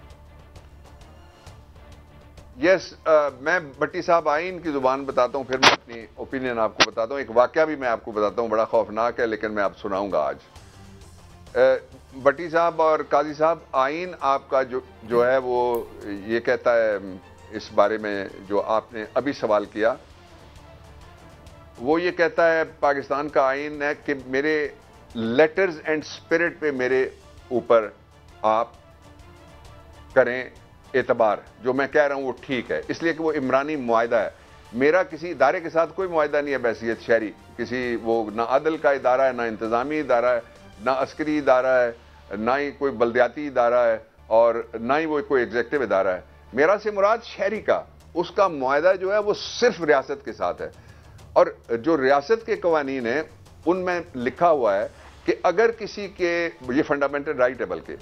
یس، میں بٹی صاحب آئین کی زبان بتاتا ہوں، پھر میں اپنی اوپینین آپ کو بتاتا ہوں۔ ایک واقعہ بھی میں آپ کو بتاتا ہوں، بڑا خوفناک ہے لیکن میں آپ سناؤں گا آج۔ بٹی صاحب اور قاضی صاحب، آئین آپ کا جو ہے وہ یہ کہتا ہے اس بارے میں جو آپ نے ابھی سوال کیا، وہ یہ کہتا ہے، پاکستان کا آئین ہے کہ میرے لیٹرز اینڈ اسپرٹ پہ میرے اوپر آپ کریں اعتبار. جو میں کہہ رہا ہوں وہ ٹھیک ہے، اس لیے کہ وہ عمرانی معاہدہ ہے. میرا کسی ادارے کے ساتھ کوئی معاہدہ نہیں ہے بحیثیت شہری. کسی وہ نہ عدل کا ادارہ ہے، نہ انتظامی ادارہ ہے، نہ عسکری ادارہ ہے، نہ ہی کوئی بلدیاتی ادارہ ہے، اور نہ ہی وہ کوئی ایگزیکٹو ادارہ ہے. میرا سے مراد شہری کا، اس کا معاہدہ جو ہے وہ صرف ریاست کے ساتھ ہے. اور جو ریاست کے قوانین ہیں ان میں لکھا ہوا ہے کہ اگر کسی کے، یہ فنڈامنٹل رائٹ ہے بلکہ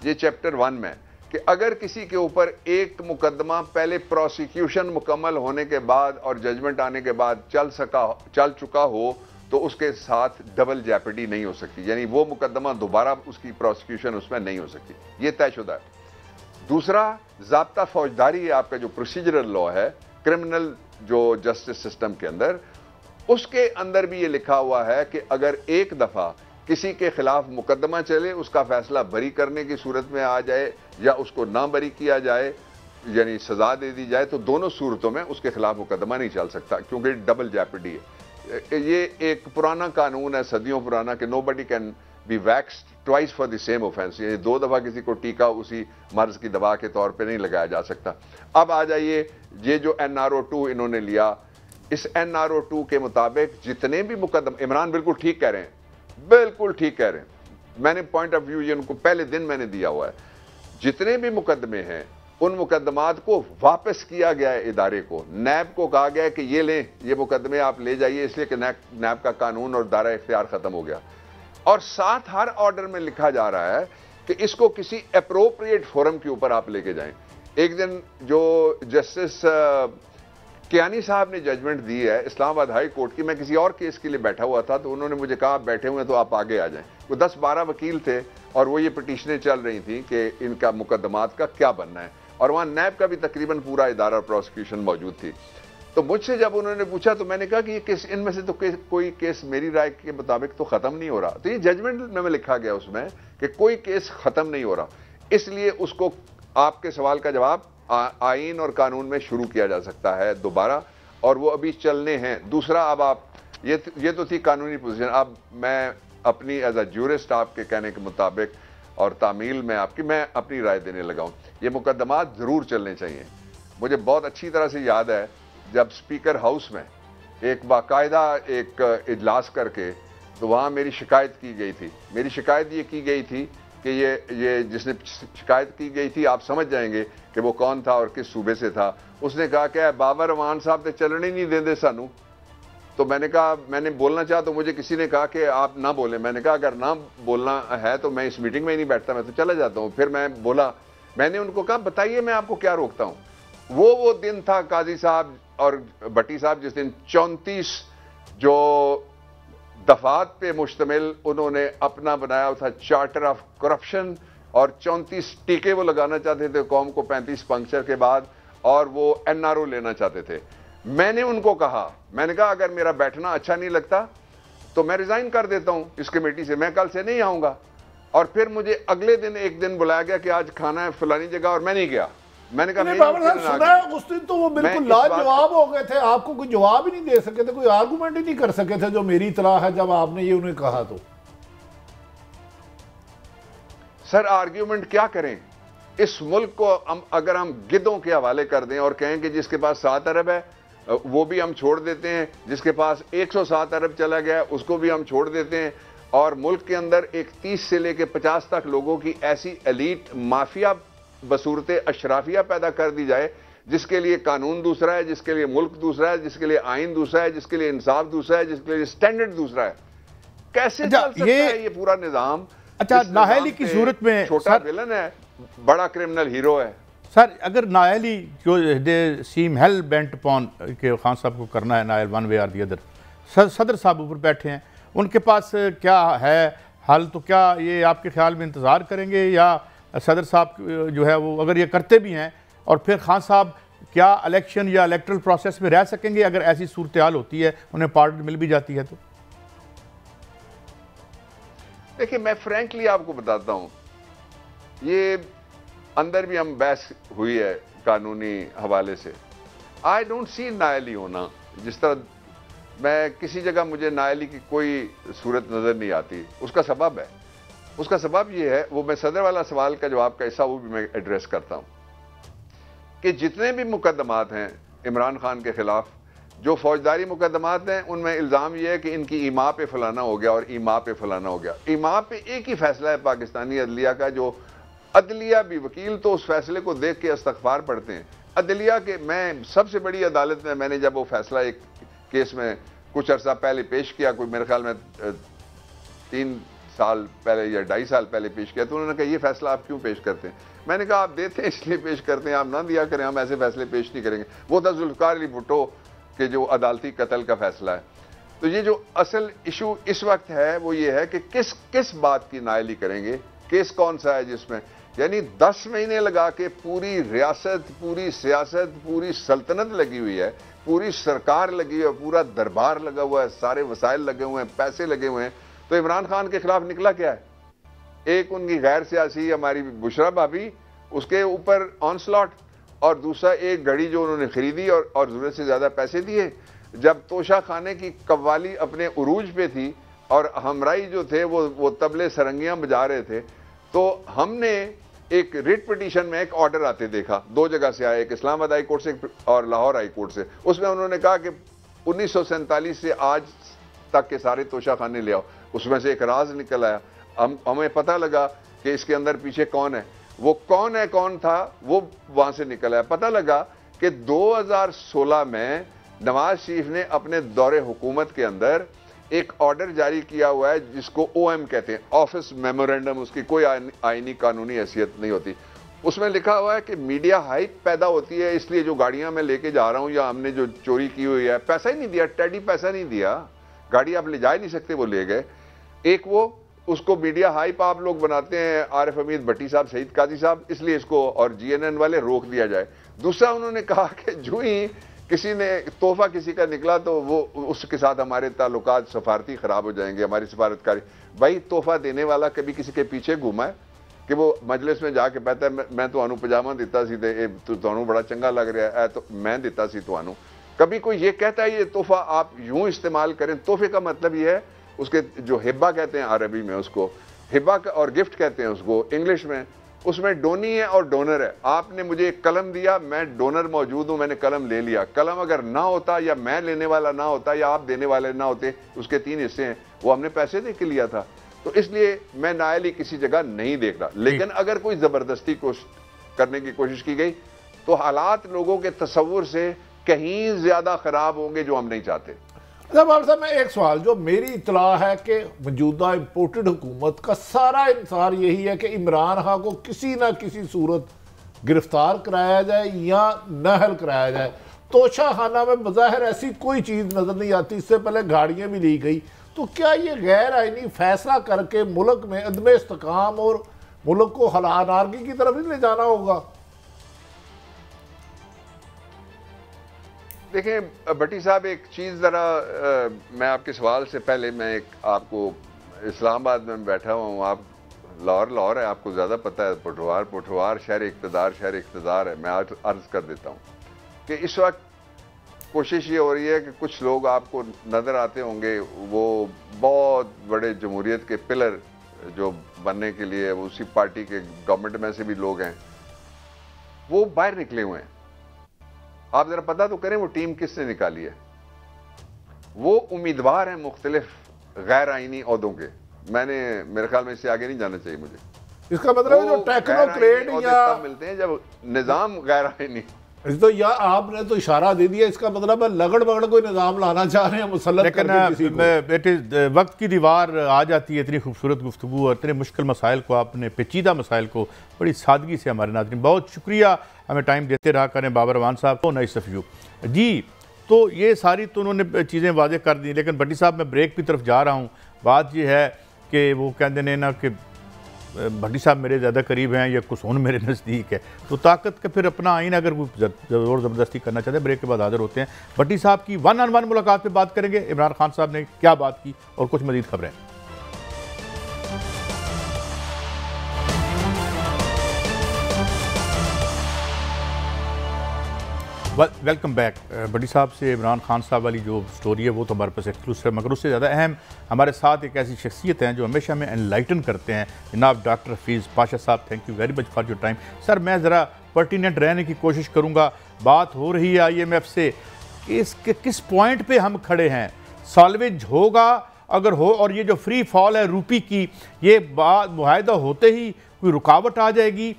یہ چیپٹر 1 میں، کہ اگر کسی کے اوپر ایک مقدمہ پہلے پروسیکیوشن مکمل ہونے کے بعد اور ججمنٹ آنے کے بعد چل چکا ہو تو اس کے ساتھ ڈبل جیپڈی نہیں ہو سکتی، یعنی وہ مقدمہ دوبارہ اس کی پروسیکیوشن اس میں نہیں ہو سکتی. یہ طے شدہ ہے. دوسرا، ضابطہ فوجداری ہے آپ کا جو پروسیجرل لا ہے کرمنل جو جسٹس سسٹم کے اندر، اس کے اندر بھی یہ لکھا ہوا ہے کہ اگر ایک دفعہ کسی کے خلاف مقدمہ چلے، اس کا فیصلہ بری کرنے کی صورت میں آ جائے یا اس کو نہ بری کیا جائے یعنی سزا دے دی جائے، تو دونوں صورتوں میں اس کے خلاف مقدمہ نہیں چل سکتا کیونکہ ڈبل جیپڈی ہے. یہ ایک پرانا قانون ہے، صدیوں پرانا، کہ nobody can be vexed twice for the same offence. یعنی 2 دفعہ کسی کو ٹیکا اسی مرض کی دوا کے طور پہ نہیں لگایا جا سکتا. اب آ جائیے، یہ جو NRO2 انہوں نے لیا، اس NRO2 کے مطابق جتنے بھی مقدمے، عمران بالکل ٹھیک کہہ رہے ہیں، بالکل ٹھیک کہہ رہے ہیں، میں نے پوائنٹ آف ویو یہ ان کو پہلے دن میں نے دیا ہوا ہے. جتنے بھی مقدمے ہیں ان مقدمات کو واپس کیا گیا ہے ادارے کو. نیب کو کہا گیا ہے کہ یہ لیں، یہ مقدمے آپ لے جائیے، اس لیے کہ نیب کا قانون اور دائرہ اختیار ختم ہو گیا. اور ساتھ ہر آرڈر میں لکھا جا رہا ہے کہ اس کو کسی اپروپریٹ فورم کے اوپر آپ لے کے جائیں. ایک دن جو جسٹس کیانی صاحب نے ججمنٹ دی ہے اسلام آباد ہائی کورٹ کی، میں کسی اور کیس کے لیے بیٹھا ہوا تھا تو انہوں نے مجھے کہا آپ بیٹھے ہوئے ہیں تو آپ آگے آ جائیں. وہ 10-12 وکیل تھے اور وہ یہ پٹیشنیں چل رہی تھیں کہ ان کا مقدمات کا کیا بننا ہے، اور وہاں نیب کا بھی تقریباً پورا ادارہ پروسیکیوشن موجود تھی. تو مجھ سے جب انہوں نے پوچھا تو میں نے کہا کہ یہ کیس، ان میں سے تو کوئی کیس میری رائے کے مطابق تو ختم نہیں ہو رہا. تو یہ ججمنٹ میں لکھا گیا اس میں کہ کوئی کیس ختم نہیں ہو رہا، اس لیے اس کو آپ کے سوال کا جواب آئین اور قانون میں شروع کیا جا سکتا ہے دوبارہ، اور وہ ابھی چلنے ہیں. دوسرا، اب آپ یہ تو تھی قانونی پوزیشن. اب میں اپنی ایز اے جورسٹ آپ کے کہنے کے مطابق اور تعمیل میں آپ کی میں اپنی رائے دینے لگا ہوں. یہ مقدمات ضرور چلنے چاہیے. مجھے بہت اچھی طرح سے یاد ہے جب اسپیکر ہاؤس میں ایک باقاعدہ ایک اجلاس کر کے تو وہاں میری شکایت کی گئی تھی. میری شکایت یہ کی گئی تھی کہ یہ جس نے شکایت کی گئی تھی آپ سمجھ جائیں گے کہ وہ کون تھا اور کس صوبے سے تھا. اس نے کہا کہ بابر امان صاحب تے چلنے نہیں دیں دے سانو. تو میں نے کہا، میں نے بولنا چاہا تو مجھے کسی نے کہا کہ آپ نہ بولیں. میں نے کہا اگر نہ بولنا ہے تو میں اس میٹنگ میں ہی نہیں بیٹھتا، میں تو چلا جاتا ہوں. پھر میں بولا، میں نے ان کو کہا بتائیے میں آپ کو کیا روکتا ہوں. وہ دن تھا قاضی صاحب اور بٹی صاحب جس دن 34 جو دفعات پہ مشتمل انہوں نے اپنا بنایا تھا چارٹر آف کرپشن، اور 34 ٹیکے وہ لگانا چاہتے تھے قوم کو 35 پنکچر کے بعد، اور وہ NRO لینا چاہتے تھے. میں نے ان کو کہا، میں نے کہا اگر میرا بیٹھنا اچھا نہیں لگتا تو میں ریزائن کر دیتا ہوں اس کمیٹی سے، میں کل سے نہیں آؤں گا. اور پھر مجھے اگلے دن ایک دن بلایا گیا کہ آج کھانا ہے فلانی جگہ، اور میں نہیں گیا. میں نے کہا بابر صاحب سنا ہے اس دن تو وہ بالکل لاجواب ہو گئے تھے، آپ کو کوئی جواب ہی نہیں دے سکے تھے، کوئی آرگومنٹ ہی نہیں کر سکے تھے، جو میری اطلاع ہے جب آپ نے یہ انہیں کہا. تو سر آرگیومنٹ کیا کریں؟ اس ملک کو اگر ہم گدوں کے حوالے کر دیں اور کہیں کہ جس کے پاس 7 ارب ہے وہ بھی ہم چھوڑ دیتے ہیں، جس کے پاس 107 ارب چلا گیا اس کو بھی ہم چھوڑ دیتے ہیں، اور ملک کے اندر ایک 30 سے لے کے 50 تک لوگوں کی ایسی ایلیٹ مافیا بصورت اشرافیہ پیدا کر دی جائے جس کے لیے قانون دوسرا ہے، جس کے لیے ملک دوسرا ہے، جس کے لیے آئین دوسرا ہے، جس کے لیے انصاف دوسرا ہے، جس کے لیے سٹینڈرڈ دوسرا ہے. کیسے چل سکتا ہے یہ پورا نظام؟ اچھا، نااہلی کی صورت میں چھوٹا ویلن ہے، بڑا کرمنل ہیرو ہے. سر اگر نااہلی جو they seem hell bent upon کہ خان صاحب کو کرنا ہے نائل one way or the other, صدر صاحب اوپر بیٹھے ہیں، ان کے پاس کیا ہے حل؟ تو کیا یہ آپ کے خیال میں انتظار کریں گے، یا صدر صاحب جو ہے وہ اگر یہ کرتے بھی ہیں اور پھر خان صاحب کیا الیکشن یا الیکٹرل پروسیس میں رہ سکیں گے اگر ایسی صورتحال ہوتی ہے، انہیں پارڈن مل بھی جاتی ہے؟ تو دیکھیں میں فرینکلی آپ کو بتاتا ہوں، یہ اندر بھی ہم بحث ہوئی ہے قانونی حوالے سے. آئی ڈونٹ سی نااہلی ہونا، جس طرح میں کسی جگہ مجھے نااہلی کی کوئی صورت نظر نہیں آتی. اس کا سبب ہے، اس کا سبب یہ ہے، وہ میں صدر والا سوال کا جواب کا حصہ وہ بھی میں ایڈریس کرتا ہوں، کہ جتنے بھی مقدمات ہیں عمران خان کے خلاف، جو فوجداری مقدمات ہیں، ان میں الزام یہ ہے کہ ان کی ایما پہ فلانا ہو گیا اور ایما پہ فلانا ہو گیا۔ ایما پہ ایک ہی فیصلہ ہے پاکستانی عدلیہ کا، جو عدلیہ بھی، وکیل تو اس فیصلے کو دیکھ کے استغفار پڑھتے ہیں، عدلیہ کے میں سب سے بڑی عدالت میں نے جب وہ فیصلہ ایک کیس میں کچھ عرصہ پہلے پیش کیا، کوئی میرے خیال میں 3 سال پہلے یا 2.5 سال پہلے پیش کیا، تو انہوں نے کہا یہ فیصلہ آپ کیوں پیش کرتے ہیں؟ میں نے کہا آپ دیتے ہیں اس لیے پیش کرتے ہیں، آپ نہ دیا کریں، ہم ایسے فیصلے پیش نہیں کریں گے۔ وہ تھا ذوالفقار علی بھٹو کہ جو عدالتی قتل کا فیصلہ ہے۔ تو یہ جو اصل ایشو اس وقت ہے وہ یہ ہے کہ کس بات کی نائلی کریں گے، کیس کون سا ہے جس میں، یعنی 10 مہینے لگا کے پوری ریاست، پوری سیاست، پوری سلطنت لگی ہوئی ہے، پوری سرکار لگی ہے، پورا دربار لگا ہوا ہے، سارے وسائل لگے ہوئے ہیں، پیسے لگے ہوئے ہیں، تو عمران خان کے خلاف نکلا کیا ہے؟ ایک ان کی غیر سیاسی ہماری بشرا بھابی، اس کے اوپر آن سلاٹ، اور دوسرا ایک گھڑی جو انہوں نے خریدی اور ضرورت سے زیادہ پیسے دیے۔ جب توشہ خانے کی قوالی اپنے عروج پہ تھی اور ہمرائی جو تھے وہ طبلے سرنگیاں بجا رہے تھے، تو ہم نے ایک ریٹ پٹیشن میں ایک آرڈر آتے دیکھا، 2 جگہ سے آیا، ایک اسلام آباد ہائی کورٹ سے اور لاہور ہائی کورٹ سے۔ اس میں انہوں نے کہا کہ 1947 سے آج تک کے سارے توشہ خانے لے آؤ۔ اس میں سے ایک راز نکل آیا، ہمیں پتہ لگا کہ اس کے اندر پیچھے کون ہے، وہ کون ہے، کون تھا، وہ وہاں سے نکل آیا۔ پتہ لگا کہ 2016 میں نواز شریف نے اپنے دور حکومت کے اندر ایک آرڈر جاری کیا ہوا ہے جس کو او ایم کہتے ہیں، آفس میمورینڈم، اس کی کوئی آئینی قانونی حیثیت نہیں ہوتی۔ اس میں لکھا ہوا ہے کہ میڈیا ہائپ پیدا ہوتی ہے، اس لیے جو گاڑیاں میں لے کے جا رہا ہوں یا ہم نے جو چوری کی ہوئی ہے، پیسہ ہی نہیں دیا، ٹیڈی پیسہ نہیں دیا، گاڑی آپ لے جا ہی نہیں سکتے، وہ لے گئے۔ ایک وہ اس کو میڈیا ہائپ آپ لوگ بناتے ہیں، عارف حمید بھٹی صاحب، سعید قاضی صاحب، اس لیے اس کو اور جی این این والے روک دیا جائے۔ دوسرا انہوں نے کہا کہ جو ہی کسی نے تحفہ کسی کا نکلا تو وہ اس کے ساتھ ہمارے تعلقات سفارتی خراب ہو جائیں گے، ہماری سفارتکاری۔ بھائی تحفہ دینے والا کبھی کسی کے پیچھے گھوما ہے کہ وہ مجلس میں جا کے کہتا ہے میں تو انو پجامہ دیتا سی تے تو انو بڑا چنگا لگ رہا ہے تو میں دیتا سی تو انو؟ کبھی کوئی یہ کہتا ہے یہ تحفہ آپ یوں استعمال کریں؟ تحفے کا مطلب یہ ہے، اس کے جو ہبہ کہتے ہیں عربی میں، اس کو ہبہ اور گفٹ کہتے ہیں اس کو انگلش میں، اس میں ڈونی ہے اور ڈونر ہے۔ آپ نے مجھے ایک قلم دیا، میں ڈونر موجود ہوں، میں نے قلم لے لیا۔ قلم اگر نہ ہوتا یا میں لینے والا نہ ہوتا یا آپ دینے والے نہ ہوتے، اس کے 3 حصے ہیں، وہ ہم نے پیسے دے کے لیا تھا۔ تو اس لیے میں نائلی کسی جگہ نہیں دیکھ رہا، لیکن اگر کوئی زبردستی کرنے کی کوشش کی گئی تو حالات لوگوں کے تصور سے کہیں زیادہ خراب ہوں گے جو ہم نہیں چاہتے۔ بابر صاحب، میں ایک سوال، جو میری اطلاع ہے کہ موجودہ امپورٹڈ حکومت کا سارا انتظار یہی ہے کہ عمران خان کو کسی نہ کسی صورت گرفتار کرایا جائے یا نااہل کرایا جائے۔ توشہ خانہ میں بظاہر ایسی کوئی چیز نظر نہیں آتی، اس سے پہلے گاڑیاں بھی لی گئی، تو کیا یہ غیر آئینی فیصلہ کر کے ملک میں عدم استحکام اور ملک کو انارکی کی طرف نہیں لے جانا ہوگا؟ دیکھیں بھٹی صاحب، ایک چیز ذرا میں آپ کے سوال سے پہلے میں ایک آپ کو، اسلام آباد میں بیٹھا ہوں، آپ لاہور ہے، آپ کو زیادہ پتہ ہے، پٹھوار شہر اقتدار ہے۔ میں عرض کر دیتا ہوں کہ اس وقت کوشش یہ ہو رہی ہے کہ کچھ لوگ آپ کو نظر آتے ہوں گے، وہ بہت بڑے جمہوریت کے پلر جو بننے کے لیے اسی پارٹی کے گورنمنٹ میں سے بھی لوگ ہیں، وہ باہر نکلے ہوئے ہیں۔ آپ ذرا پتہ تو کریں وہ ٹیم کس نے نکالی ہے۔ وہ امیدوار ہیں مختلف غیر آئینی عہدوں کے۔ میں نے میرے خیال میں اس سے آگے نہیں جانا چاہیے مجھے۔ اس کا مطلب ہے جو ٹیکنوکریٹ یا ملتے ہیں جب نظام غیر آئینی، تو یا آپ نے تو اشارہ دے دیا، اس کا مطلب ہے لگڑ بگڑ کوئی نظام لانا چاہ رہے ہیں مسلط کر کے کسی کو۔ لیکن وقت کی دیوار آ جاتی ہے، اتنی خوبصورت گفتگو اور اتنے مشکل مسائل کو، آپ نے پیچیدہ مسائل کو بڑی سادگی سے ہمارے ناظرین، بہت شکریہ، ہمیں ٹائم دیتے رہا کریں بابر اعوان صاحب کو، نائس آف یو۔ جی تو یہ ساری تو انہوں نے چیزیں واضح کر دیں، لیکن بھٹی صاحب میں بریک کی طرف جا رہا ہوں۔ بات یہ ہے کہ وہ کہتے ہیں نا کہ بھٹی صاحب میرے زیادہ قریب ہیں یا قصون میرے نزدیک ہے، تو طاقت کا پھر اپنا آئین اگر کوئی زور زبردستی کرنا چاہتے ہیں، بریک کے بعد حاضر ہوتے ہیں۔ بھٹی صاحب کی 1 on 1 ملاقات پہ بات کریں گے، عمران خان صاحب نے کیا بات کی اور کچھ مزید خبریں۔ Welcome back. بڑی صاحب سے عمران خان صاحب والی جو سٹوری ہے وہ تو ہمارے پاس ایکسکلوسو ہے، مگر اس سے زیادہ اہم ہمارے ساتھ ایک ایسی شخصیت ہیں جو ہمیشہ ہمیں انلائٹن کرتے ہیں، جناب ڈاکٹر حفیظ پاشا صاحب. Thank you very much for your time. Sir میں ذرا پرٹیننٹ رہنے کی کوشش کروں گا. بات ہو رہی ہے IMF سے کہ اس کے کس پوائنٹ پہ ہم کھڑے ہیں، سالویج ہوگا اگر ہو، اور یہ جو فری فال ہے روپی کی، یہ بات معاہدہ ہوتے ہی کوئی رکاوٹ آ جائے گی؟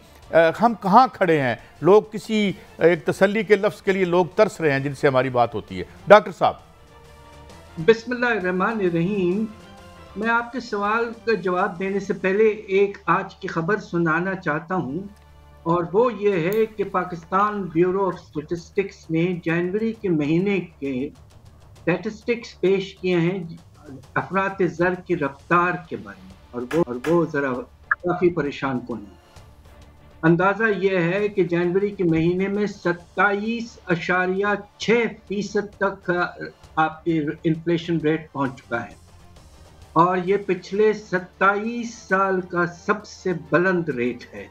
ہم کہاں کھڑے ہیں؟ لوگ کسی ایک تسلی کے لفظ کے لیے لوگ ترس رہے ہیں جن سے ہماری بات ہوتی ہے. ڈاکٹر صاحب. بسم اللہ الرحمن الرحیم. میں آپ کے سوال کا جواب دینے سے پہلے ایک آج کی خبر سنانا چاہتا ہوں، اور وہ یہ ہے کہ پاکستان بیورو آف اسٹیٹسٹکس نے جنوری کے مہینے کے اسٹیٹسٹکس پیش کیے ہیں افراط زر کی رفتار کے بارے میں، اور وہ ذرا کافی پریشان کن ہے. اندازہ یہ ہے کہ جنوری کے مہینے میں 27.6% تک آپ کی انفلیشن ریٹ پہنچ چکا ہے، اور یہ پچھلے 27 سال کا سب سے بلند ریٹ ہے.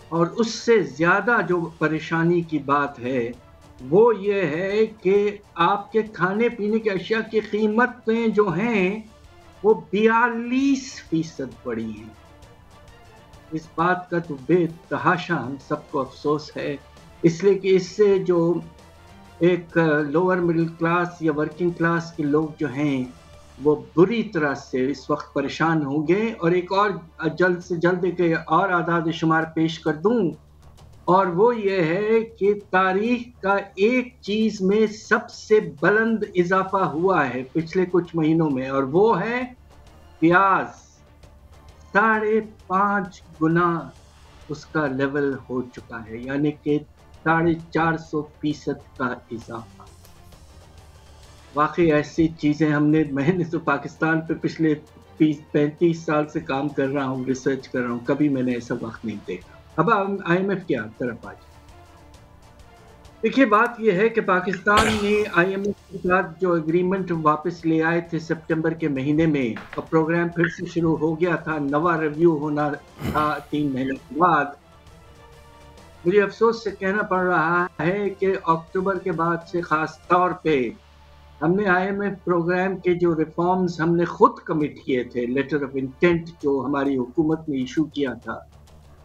اور اس سے زیادہ جو پریشانی کی بات ہے وہ یہ ہے کہ آپ کے کھانے پینے کی اشیاء کی قیمتیں جو ہیں وہ 42% بڑھی ہیں. اس بات کا تو بے تحاشا ہم سب کو افسوس ہے، اس لیے کہ اس سے جو ایک لوور مڈل کلاس یا ورکنگ کلاس کے لوگ جو ہیں وہ بری طرح سے اس وقت پریشان ہوں گے. اور ایک اور جلد سے جلد ایک اور اعداد شمار پیش کر دوں، اور وہ یہ ہے کہ تاریخ کا ایک چیز میں سب سے بلند اضافہ ہوا ہے پچھلے کچھ مہینوں میں، اور وہ ہے پیاز. 5.5 گنا اس کا لیول ہو چکا ہے، یعنی کہ 450% کا اضافہ. واقعی ایسی چیزیں میں نے تو پاکستان پہ پچھلے 35 سال سے کام کر رہا ہوں، ریسرچ کر رہا ہوں، کبھی میں نے ایسا وقت نہیں دیکھا. اب IMF کی طرف آ جائیں. دیکھیے بات یہ ہے کہ پاکستان نے IMF کے ساتھ جو اگریمنٹ واپس لے آئے تھے سپٹمبر کے مہینے میں، اور پروگرام پھر سے شروع ہو گیا تھا، نوا ریویو ہونا تھا 3 مہینے کے بعد. مجھے افسوس سے کہنا پڑ رہا ہے کہ اکتوبر کے بعد سے خاص طور پہ ہم نے IMF پروگرام کے جو ریفارمز ہم نے خود کمٹ کیے تھے، لیٹر آف انٹینٹ جو ہماری حکومت نے ایشو کیا تھا،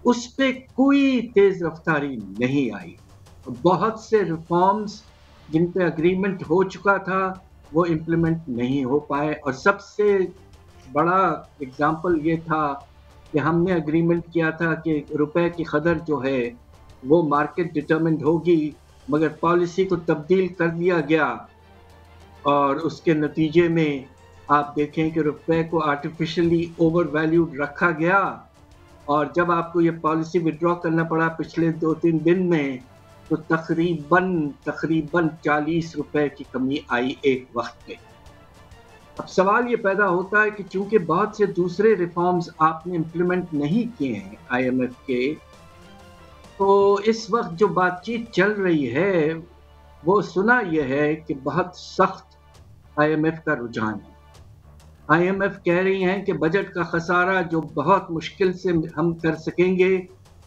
اس پہ کوئی تیز رفتاری نہیں آئی. بہت سے ریفارمز جن پہ اگریمنٹ ہو چکا تھا وہ امپلیمنٹ نہیں ہو پائے، اور سب سے بڑا اگزامپل یہ تھا کہ ہم نے اگریمنٹ کیا تھا کہ روپے کی قدر جو ہے وہ مارکیٹ ڈٹرمنڈ ہوگی، مگر پالیسی کو تبدیل کر دیا گیا، اور اس کے نتیجے میں آپ دیکھیں کہ روپے کو آرٹیفیشلی اوور ویلیوڈ رکھا گیا، اور جب آپ کو یہ پالیسی وڈرا کرنا پڑا پچھلے 2-3 دن میں تو تقریباً 40 روپے کی کمی آئی ایک وقت میں. اب سوال یہ پیدا ہوتا ہے کہ چونکہ بہت سے دوسرے ریفارمز آپ نے امپلیمنٹ نہیں کیے ہیں IMF کے، تو اس وقت جو بات چیت چل رہی ہے وہ سنا یہ ہے کہ بہت سخت IMF کا رجحان ہے. IMF کہہ رہی ہیں کہ بجٹ کا خسارہ جو بہت مشکل سے ہم کر سکیں گے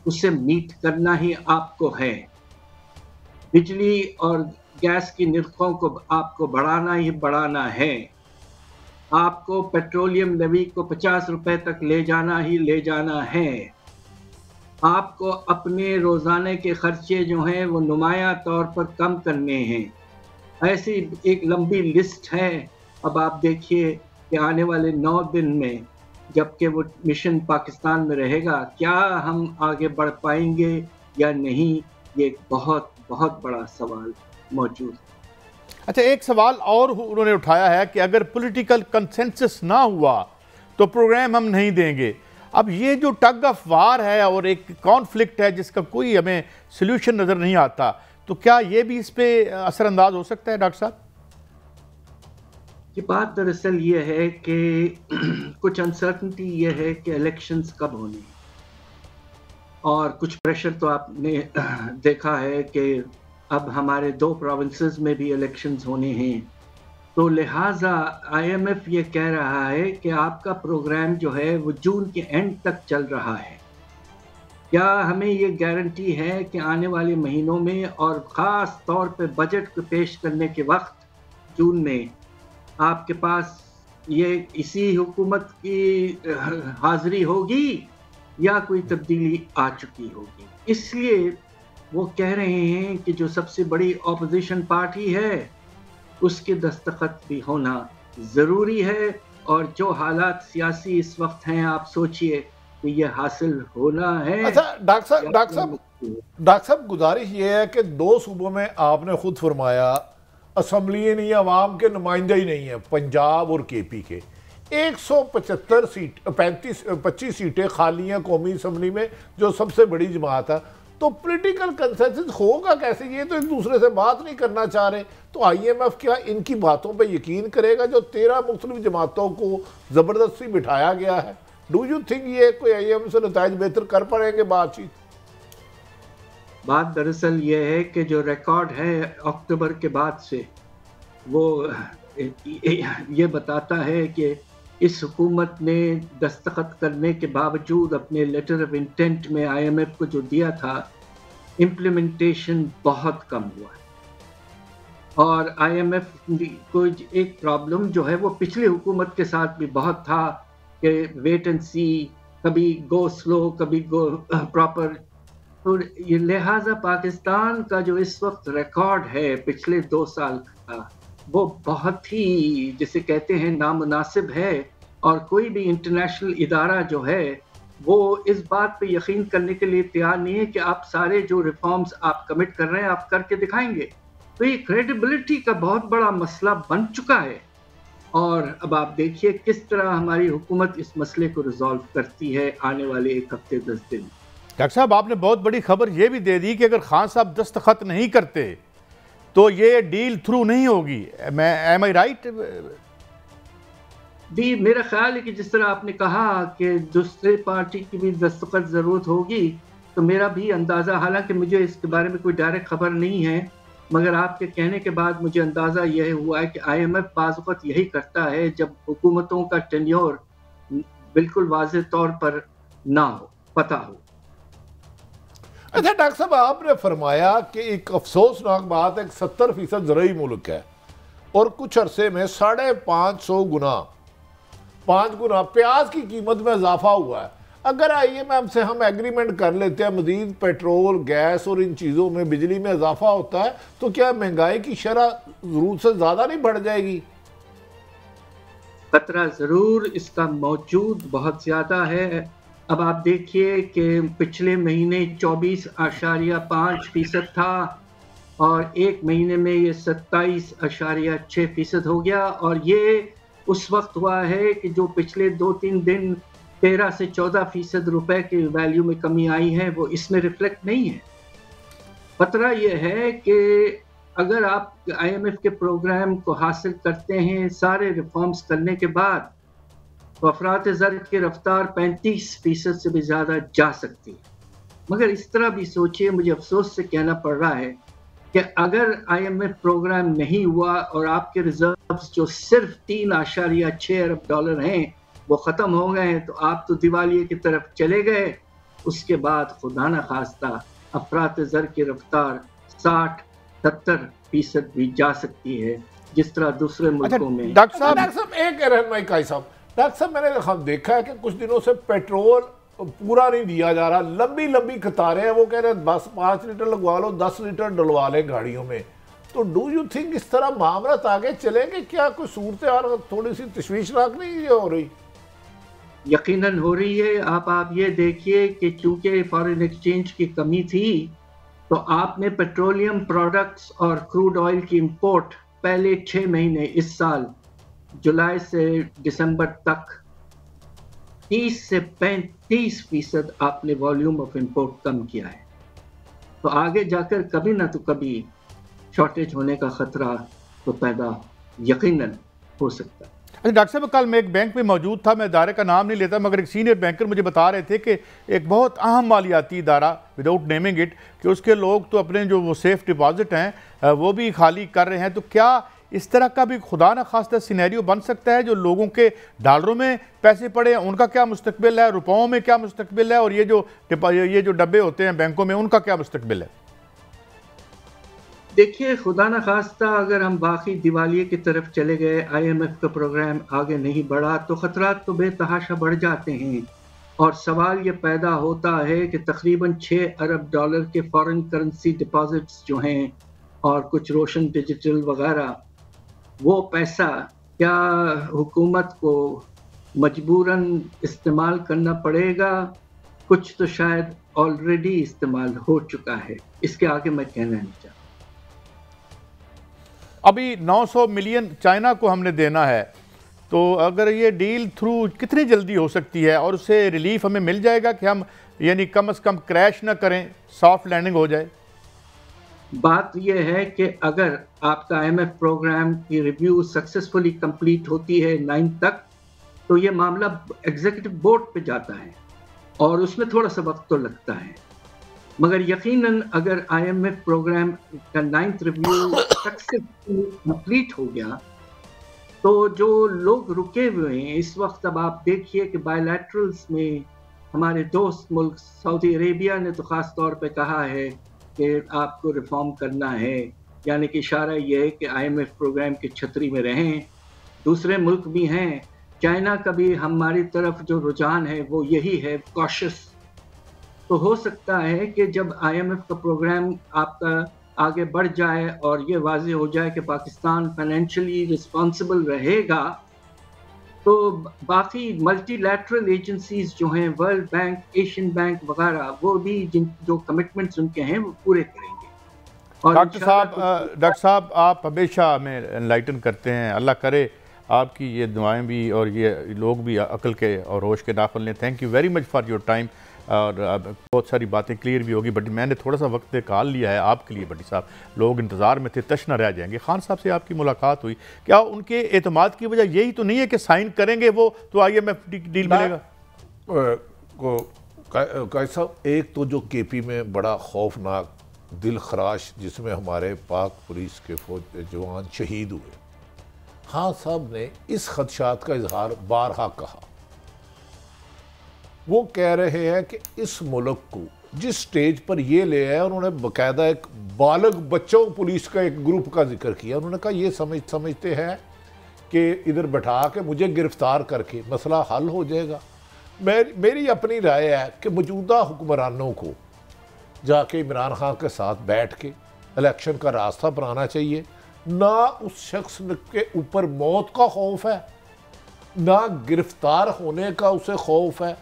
اسے میٹ کرنا ہی آپ کو ہے. بجلی اور گیس کی نرخوں کو آپ کو بڑھانا ہی بڑھانا ہے. آپ کو پیٹرولیم لیوی کو 50 روپے تک لے جانا ہی لے جانا ہے. آپ کو اپنے روزانے کے خرچے جو ہیں وہ نمایاں طور پر کم کرنے ہیں. ایسی ایک لمبی لسٹ ہے. اب آپ دیکھیے کہ آنے والے 9 دن میں جبکہ وہ مشن پاکستان میں رہے گا، کیا ہم آگے بڑھ پائیں گے یا نہیں، یہ ایک بہت بہت بڑا سوال موجود ہے. اچھا، ایک سوال اور انہوں نے اٹھایا ہے کہ اگر پولیٹیکل کنسنسس نہ ہوا تو پروگرام ہم نہیں دیں گے. اب یہ جو ٹگ آف وار ہے اور ایک کانفلکٹ ہے جس کا کوئی ہمیں سلوشن نظر نہیں آتا، تو کیا یہ بھی اس پہ اثر انداز ہو سکتا ہے ڈاکٹر صاحب؟ یہ بات دراصل یہ ہے کہ کچھ انسرٹنٹی یہ ہے کہ الیکشنز کب ہونے ہیں، اور کچھ پریشر تو آپ نے دیکھا ہے کہ اب ہمارے 2 پروونسز میں بھی الیکشنز ہونے ہیں. تو لہٰذا IMF یہ کہہ رہا ہے کہ آپ کا پروگرام جو ہے وہ جون کے اینڈ تک چل رہا ہے، کیا ہمیں یہ گارنٹی ہے کہ آنے والے مہینوں میں اور خاص طور پہ بجٹ کو پیش کرنے کے وقت جون میں آپ کے پاس یہ اسی حکومت کی حاضری ہوگی یا کوئی تبدیلی آ چکی ہوگی؟ اس لیے وہ کہہ رہے ہیں کہ جو سب سے بڑی اپوزیشن پارٹی ہے اس کے دستخط بھی ہونا ضروری ہے، اور جو حالات سیاسی اس وقت ہیں آپ سوچئے کہ یہ حاصل ہونا ہے۔ اچھا ڈاکٹر صاحب گزارش یہ ہے کہ 2 صوبوں میں آپ نے خود فرمایا اسمبلی نہیں، عوام کے نمائندے ہی نہیں ہیں، پنجاب اور کے پی کے 175 سیٹیں خالی ہیں قومی اسمبلی میں جو سب سے بڑی جماعت ہے، تو پولیٹیکل کنسنسس ہوگا کیسے؟ یہ تو ایک دوسرے سے بات نہیں کرنا چاہ رہے، تو آئی ایم ایف کیا ان کی باتوں پہ یقین کرے گا جو 13 مختلف جماعتوں کو زبردستی بٹھایا گیا ہے؟ ڈو یو تھنک یہ کوئی آئی ایم ایف سے نتائج بہتر کر پائیں گے بات چیت؟ بات دراصل یہ ہے کہ جو ریکارڈ ہے اکتوبر کے بعد سے وہ یہ بتاتا ہے کہ اس حکومت نے دستخط کرنے کے باوجود اپنے لیٹر آف انٹینٹ میں آئی ایم ایف کو جو دیا تھا امپلیمنٹیشن بہت کم ہوا ہے، اور آئی ایم ایف کو ایک پرابلم جو ہے وہ پچھلی حکومت کے ساتھ بھی بہت تھا کہ ویٹ اینڈ سی، کبھی گو سلو کبھی گو پراپر، تو یہ لہٰذا پاکستان کا جو اس وقت ریکارڈ ہے پچھلے 2 سال کا وہ بہت ہی جسے کہتے ہیں نامناسب ہے، اور کوئی بھی انٹرنیشنل ادارہ جو ہے وہ اس بات پہ یقین کرنے کے لیے تیار نہیں ہے کہ آپ سارے جو ریفارمز آپ کمٹ کر رہے ہیں آپ کر کے دکھائیں گے، تو یہ کریڈیبلٹی کا بہت بڑا مسئلہ بن چکا ہے، اور اب آپ دیکھیے کس طرح ہماری حکومت اس مسئلے کو ریزالو کرتی ہے آنے والے 1 ہفتے 10 دن۔ ڈاکٹر صاحب آپ نے بہت بڑی خبر یہ بھی دے دی کہ اگر خان صاحب دستخط نہیں کرتے تو یہ ڈیل تھرو نہیں ہوگی، ایم آئی رائٹ؟ بھی میرا خیال ہے کہ جس طرح آپ نے کہا کہ دوسرے پارٹی کی بھی دستخط ضرورت ہوگی، تو میرا بھی اندازہ، حالانکہ مجھے اس کے بارے میں کوئی ڈائریکٹ خبر نہیں ہے، مگر آپ کے کہنے کے بعد مجھے اندازہ یہ ہوا ہے کہ آئی ایم ایف بعض اوقات یہی کرتا ہے جب حکومتوں کا ٹینیور بالکل واضح طور پر نہ ہو، پتہ ہو۔ اچھا ڈاکٹر صاحب آپ نے فرمایا کہ ایک افسوسناک بات ہے کہ 70% زرعی ملک ہے اور کچھ عرصے میں 550 گنا 5 گنا پیاز کی قیمت میں اضافہ ہوا ہے۔ اگر آئی ایم ایف سے ہم ایگریمنٹ کر لیتے ہیں مزید پیٹرول، گیس اور ان چیزوں میں بجلی میں اضافہ ہوتا ہے تو کیا مہنگائی کی شرح ضرورت سے زیادہ نہیں بڑھ جائے گی؟ خطرہ ضرور اس کا موجود بہت زیادہ ہے۔ اب آپ دیکھیے کہ پچھلے مہینے 24.5% تھا اور ایک مہینے میں یہ 27.6% ہو گیا، اور یہ اس وقت ہوا ہے کہ جو پچھلے 2-3 دن 13 سے 14% روپے کے ویلیو میں کمی آئی ہے وہ اس میں ریفلیکٹ نہیں ہے۔ خطرہ یہ ہے کہ اگر آپ آئی ایم ایف کے پروگرام کو حاصل کرتے ہیں سارے ریفارمز کرنے کے بعد، تو افراط زر کی رفتار 35% سے بھی زیادہ جا سکتی ہے۔ مگر اس طرح بھی سوچئے، مجھے افسوس سے کہنا پڑ رہا ہے کہ اگر آئی ایم ایف پروگرام نہیں ہوا اور آپ کے ریزروز جو صرف 3.6 ارب ڈالر ہیں وہ ختم ہو گئے ہیں، تو آپ تو دیوالیے کی طرف چلے گئے۔ اس کے بعد خدا نہ خواستہ افراط زر کی رفتار 60-70% بھی جا سکتی ہے، جس طرح دوسرے ملکوں میں۔ ڈاکٹر صاحب ایک رہنمائی قائی صاحب، ڈاکٹر صاحب میں نے دیکھا ہے کہ کچھ دنوں سے پیٹرول پورا نہیں دیا جا رہا، لمبی قطاریں ہیں، وہ کہہ رہے ہیں بس 5 لیٹر لگوا لو، 10 لیٹر ڈلوا لیں گاڑیوں میں، تو ڈو یو تھنک اس طرح معاملات آگے چلیں گے؟ کیا کوئی صورتحال تھوڑی سی تشویشناک نہیں یہ ہو رہی؟ یقیناً ہو رہی ہے۔ آپ یہ دیکھیے کہ چونکہ فارن ایکسچینج کی کمی تھی تو آپ نے پیٹرولیم پروڈکٹس اور کروڈ آئل کی امپورٹ پہلے 6 مہینے اس سال جولائی سے دسمبر تک 30 سے 35% آپ نے والیوم آف امپورٹ کم کیا ہے، تو آگے جا کر کبھی نہ تو کبھی شارٹیج ہونے کا خطرہ تو پیدا یقیناً ہو سکتا ہے۔ ڈاکٹر صاحب کل میں ایک بینک میں موجود تھا، میں ادارے کا نام نہیں لیتا، مگر ایک سینئر بینکر مجھے بتا رہے تھے کہ ایک بہت اہم مالیاتی ادارہ وداؤٹ نیمنگ اٹ کہ اس کے لوگ تو اپنے جو وہ سیف ڈپازٹ ہیں وہ بھی خالی کر رہے ہیں، تو کیا اس طرح کا بھی خدا نہ خواستہ سینیریو بن سکتا ہے جو لوگوں کے ڈالروں میں پیسے پڑے ہیں ان کا کیا مستقبل ہے، روپوں میں کیا مستقبل ہے، اور یہ جو ڈبے ہوتے ہیں بینکوں میں ان کا کیا مستقبل ہے؟ دیکھیے خدا نہ خواستہ اگر ہم باقی دیوالیے کی طرف چلے گئے، آئی ایم ایف کا پروگرام آگے نہیں بڑھا تو خطرات تو بے تحاشا بڑھ جاتے ہیں، اور سوال یہ پیدا ہوتا ہے کہ تقریباً 6 ارب ڈالر کے فارن کرنسی ڈپازٹس جو ہیں اور کچھ روشن ڈیجیٹل وغیرہ، وہ پیسہ کیا حکومت کو مجبوراً استعمال کرنا پڑے گا؟ کچھ تو شاید آلریڈی استعمال ہو چکا ہے، اس کے آگے میں کہنا نہیں چاہتا۔ ابھی 900 ملین چائنا کو ہم نے دینا ہے، تو اگر یہ ڈیل تھرو کتنی جلدی ہو سکتی ہے اور اس سے ریلیف ہمیں مل جائے گا کہ ہم یعنی کم از کم کریش نہ کریں، سافٹ لینڈنگ ہو جائے؟ بات یہ ہے کہ اگر آپ کا ایم ایف پروگرام کی ریویو سکسیسفلی کمپلیٹ ہوتی ہے 9 تک تو یہ معاملہ ایگزیکٹو بورڈ پہ جاتا ہے اور اس میں تھوڑا سا وقت تو لگتا ہے، مگر یقیناً اگر آئی ایم ایف پروگرام کا 9th ریویو سکسیسفلی کمپلیٹ ہو گیا تو جو لوگ رکے ہوئے ہیں اس وقت، اب آپ دیکھیے کہ بائی لیٹرلز میں ہمارے دوست ملک سعودی عربیہ نے تو خاص طور پہ کہا ہے کہ آپ کو ریفارم کرنا ہے، یعنی کہ اشارہ یہ ہے کہ آئی ایم ایف پروگرام کی چھتری میں رہیں۔ دوسرے ملک بھی ہیں، چائنا کا بھی ہماری طرف جو رجحان ہے وہ یہی ہے، کاشس۔ تو ہو سکتا ہے کہ جب آئی ایم ایف کا پروگرام آپ کا آگے بڑھ جائے اور یہ واضح ہو جائے کہ پاکستان فائنینشلی رسپانسبل رہے گا، تو باقی ملٹی لیٹرل ایجنسیز جو ہیں، ورلڈ بینک، ایشین بینک وغیرہ، وہ بھی جو کمٹمنٹس ان کے ہیں وہ پورے کریں گے۔ اور ڈاکٹر صاحب آپ ہمیشہ ہمیں انلائٹن کرتے ہیں، اللہ کرے آپ کی یہ دعائیں بھی اور یہ لوگ بھی عقل کے اور ہوش کے ناخن لیں۔ Thank you very much for your time, اور بہت ساری باتیں کلیئر بھی ہوگی، بٹ میں نے تھوڑا سا وقت نکال لیا ہے آپ کے لیے بٹی صاحب، لوگ انتظار میں تھے، تش نہ رہ جائیں گے۔ خان صاحب سے آپ کی ملاقات ہوئی، کیا ان کے اعتماد کی وجہ یہی تو نہیں ہے کہ سائن کریں گے وہ تو آئی ایم ایف ڈیل ملے گا؟ قائد صاحب، ایک تو جو کے پی میں بڑا خوفناک دل خراش جس میں ہمارے پاک پولیس کے فوج جوان شہید ہوئے، خان صاحب نے اس خدشات کا اظہار بارہا کہا۔ وہ کہہ رہے ہیں کہ اس ملک کو جس سٹیج پر یہ لے آئے، انہوں نے باقاعدہ ایک بالغ بچوں پولیس کا ایک گروپ کا ذکر کیا، انہوں نے کہا یہ سمجھتے ہیں کہ ادھر بٹھا کے مجھے گرفتار کر کے مسئلہ حل ہو جائے گا۔ میری اپنی رائے ہے کہ موجودہ حکمرانوں کو جا کے عمران خان کے ساتھ بیٹھ کے الیکشن کا راستہ بنانا چاہیے۔ نہ اس شخص کے اوپر موت کا خوف ہے، نہ گرفتار ہونے کا اسے خوف ہے،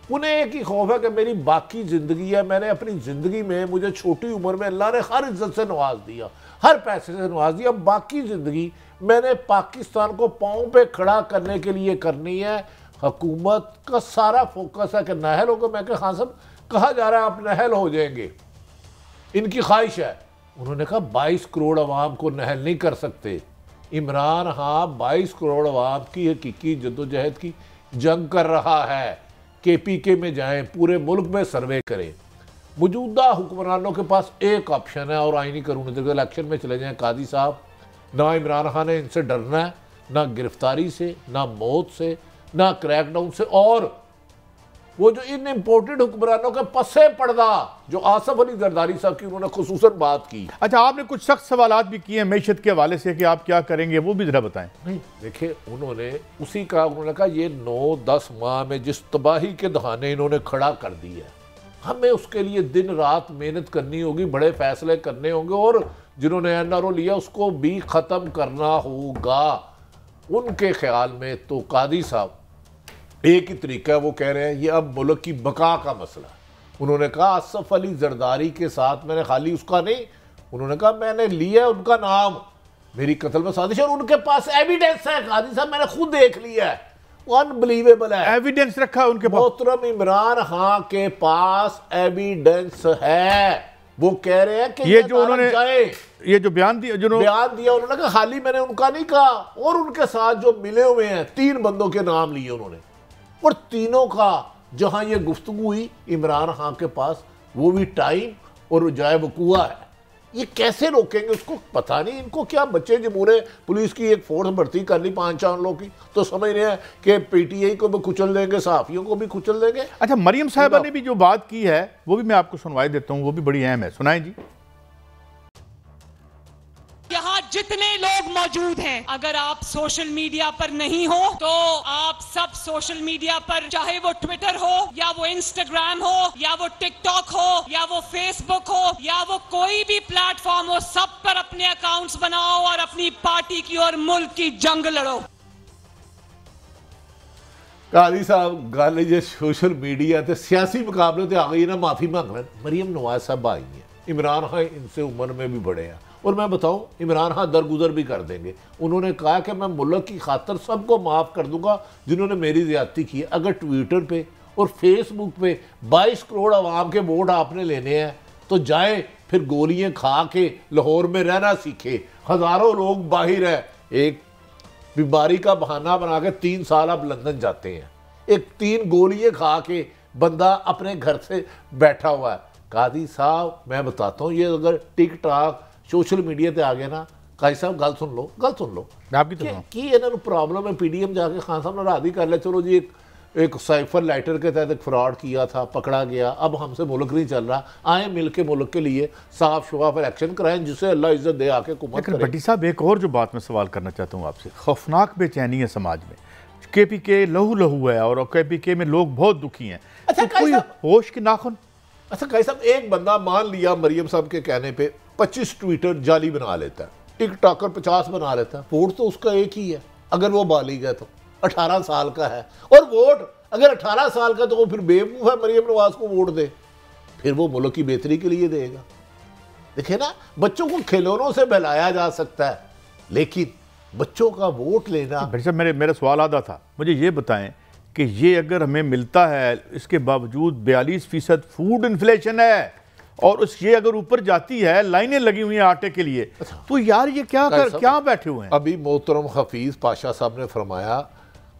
انہیں ایک ہی خوف ہے کہ میری باقی زندگی ہے، میں نے اپنی زندگی میں، مجھے چھوٹی عمر میں اللہ نے ہر عزت سے نواز دیا، ہر پیسے سے نواز دیا، باقی زندگی میں نے پاکستان کو پاؤں پہ کھڑا کرنے کے لیے کرنی ہے۔ حکومت کا سارا فوکس ہے کہ نااہل ہوگا۔ میں کہ خان صاحب کہا جا رہا ہے آپ نااہل ہو جائیں گے، ان کی خواہش ہے۔ انہوں نے کہا 22 کروڑ عوام کو نااہل نہیں کر سکتے۔ عمران ہاں 22 کروڑ عوام کی حقیقی جدوجہد کی جنگ کر رہا ہے۔ کے پی کے میں جائیں، پورے ملک میں سروے کریں۔ موجودہ حکمرانوں کے پاس ایک آپشن ہے اور آئینی قانون کے الیکشن میں چلے جائیں۔ قاضی صاحب، نہ عمران خان نے ان سے ڈرنا ہے، نہ گرفتاری سے، نہ موت سے، نہ کریک ڈاؤن سے، اور وہ جو ان امپورٹڈ حکمرانوں کے پسے پردہ جو آصف علی زرداری صاحب کی انہوں نے خصوصاً بات کی۔ اچھا، آپ نے کچھ سخت سوالات بھی کیے ہیں معیشت کے حوالے سے کہ آپ کیا کریں گے، وہ بھی ذرا بتائیں۔ نہیں دیکھیں، انہوں نے اسی کا انہوں نے کہا یہ 9-10 ماہ میں جس تباہی کے دہانے انہوں نے کھڑا کر دی ہے، ہمیں اس کے لیے دن رات محنت کرنی ہوگی، بڑے فیصلے کرنے ہوں گے، اور جنہوں نے این آر او لیا اس کو بھی ختم کرنا ہوگا۔ ان کے خیال میں تو قاضی صاحب ایک ہی طریقہ ہے، وہ کہہ رہے ہیں یہ اب ملک کی بقا کا مسئلہ ہے۔ انہوں نے کہا آصف علی زرداری کے ساتھ میں نے خالی اس کا نہیں، انہوں نے کہا میں نے لیا ان کا نام، میری قتل میں سازش ہے، اور ان کے پاس ایویڈنس ہے قاضی صاحب، میں نے خود دیکھ لیا ہے، وہ انبلیویبل ہے، ایویڈنس رکھا ان کے پاس۔ محترم عمران خان کے پاس ایویڈنس ہے، وہ کہہ رہے ہیں کہ یہ جو انہوں نے یہ جو بیان دیا انہوں نے کہا خالی میں نے ان کا نہیں کہا، اور ان کے ساتھ جو ملے ہوئے ہیں 3 بندوں کے نام لیے انہوں نے، اور تینوں کا جہاں یہ گفتگو ہوئی عمران خان کے پاس وہ بھی ٹائم اور جائے وقوع ہے، یہ کیسے روکیں گے اس کو؟ پتہ نہیں ان کو کیا بچے جمہورے پولیس کی ایک فورس بھرتی کر لی 5 لوگوں کی تو سمجھ رہے ہیں کہ پی ٹی آئی کو بھی کچل دیں گے، صحافیوں کو بھی کچل دیں گے۔ اچھا مریم صاحبہ نے بھی جو بات کی ہے وہ بھی میں آپ کو سنوائی دیتا ہوں، وہ بھی بڑی اہم ہے، سنائیں جی۔ یہاں جتنے لوگ موجود ہیں اگر آپ سوشل میڈیا پر نہیں ہو تو آپ سب سوشل میڈیا پر، چاہے وہ ٹویٹر ہو یا وہ انسٹاگرام ہو یا وہ ٹک ٹاک ہو یا وہ فیس بک ہو یا وہ کوئی بھی پلیٹ فارم ہو، سب پر اپنے اکاؤنٹس بناؤ اور اپنی پارٹی کی اور ملک کی جنگ لڑو۔ قاضی صاحب گل یہ سوشل میڈیا تے سیاسی مقابلے تے آ گئی نا، معافی مانگ رہے ہیں۔ مریم نواز صاحب آئی ہیں، عمران خان ان سے عمر میں بھی بڑے ہیں، اور میں بتاؤں عمران خان درگزر بھی کر دیں گے۔ انہوں نے کہا کہ میں ملک کی خاطر سب کو معاف کر دوں گا جنہوں نے میری زیادتی کی ہے۔ اگر ٹویٹر پہ اور فیس بک پہ 22 کروڑ عوام کے ووٹ آپ نے لینے ہیں تو جائیں پھر گولیاں کھا کے لاہور میں رہنا سیکھے۔ ہزاروں لوگ باہر ہیں، ایک بیماری کا بہانہ بنا کے 3 سال اب لندن جاتے ہیں، ایک 3 گولیاں کھا کے بندہ اپنے گھر سے بیٹھا ہوا ہے۔ قاضی صاحب میں بتاتا ہوں، یہ اگر ٹک ٹاک سوشل میڈیا تے آ گئے نا، قاضی صاحب گل سن لو آپ کی طرح کی انہوں نے پرابلم ہے۔ پی ڈی ایم جا کے خان صاحب نے راضی کر لیا، چلو جی ایک سائفر لائٹر کے تحت ایک فراڈ کیا تھا، پکڑا گیا، اب ہم سے ملک نہیں چل رہا، آئیں مل کے ملک کے لیے صاف شفاف الیکشن کرائیں جسے اللہ عزت دے آ کے حکومت کرے۔ بھٹی صاحب ایک اور جو بات میں سوال کرنا چاہتا ہوں آپ سے، خوفناک بے چینی ہے سماج میں، کے پی کے لہو ہے اور کے پی کے میں لوگ بہت دکھی ہیں، کوئی ہوش کی ناخن؟ اچھا قاضی صاحب ایک بندہ مان لیا مریم صاحب کے کہنے پہ 25 ٹویٹر جعلی بنا لیتا ہے، ٹک ٹاکر 50 بنا لیتا ہے، ووٹ تو اس کا ایک ہی ہے اگر وہ بالغ ہے تو 18 سال کا ہے، اور ووٹ اگر 18 سال کا تو وہ پھر بے وقوف ہے مریم نواز کو ووٹ دے، پھر وہ ملک کی بہتری کے لیے دے گا۔ دیکھیں نا، بچوں کو کھلونوں سے بہلایا جا سکتا ہے لیکن بچوں کا ووٹ لینا۔ بھٹی صاحب میرا سوال آدھا تھا، مجھے یہ بتائیں کہ یہ اگر ہمیں ملتا ہے اس کے باوجود 42% فوڈ انفلیشن ہے اور یہ اگر اوپر جاتی ہے، لائنیں لگی ہوئی ہیں آٹے کے لیے، تو یار یہ کیا بیٹھے ہوئے ہیں؟ ابھی محترم حفیظ پاشا صاحب نے فرمایا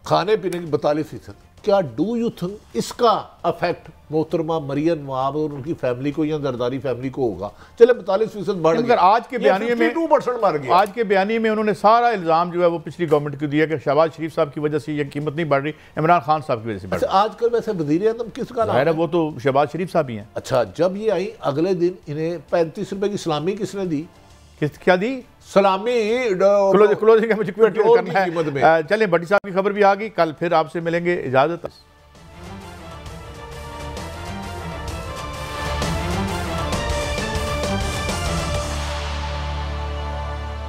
کھانے پینے کی 42%، کیا ڈو یو تھنک اس کا افیکٹ محترمہ مریم نواز اور ان کی فیملی کو یا زرداری فیملی کو ہوگا؟ چلے 42% بڑھ گیا، آج کے بیانیے میں 52% بڑھ گیا۔ آج کے بیانیے میں انہوں نے سارا الزام جو ہے وہ پچھلی گورنمنٹ کو دیا کہ شہباز شریف صاحب کی وجہ سے یہ قیمت نہیں بڑھ رہی، عمران خان صاحب کی وجہ سے بڑھ رہی۔ آج کل ویسے وزیر اعظم کس کا نام ہے؟ وہ تو شہباز شریف صاحب ہی ہیں۔ اچھا جب یہ آئی اگلے دن انہیں 35 روپے کی سلامی کس نے دی؟ کیا دی؟ سلامی کلوزنگ کا مجھے پیٹرول کی قیمت میں۔ چلیں بھٹی صاحب کی خبر بھی آ گئی، کل پھر آپ سے ملیں گے، اجازت۔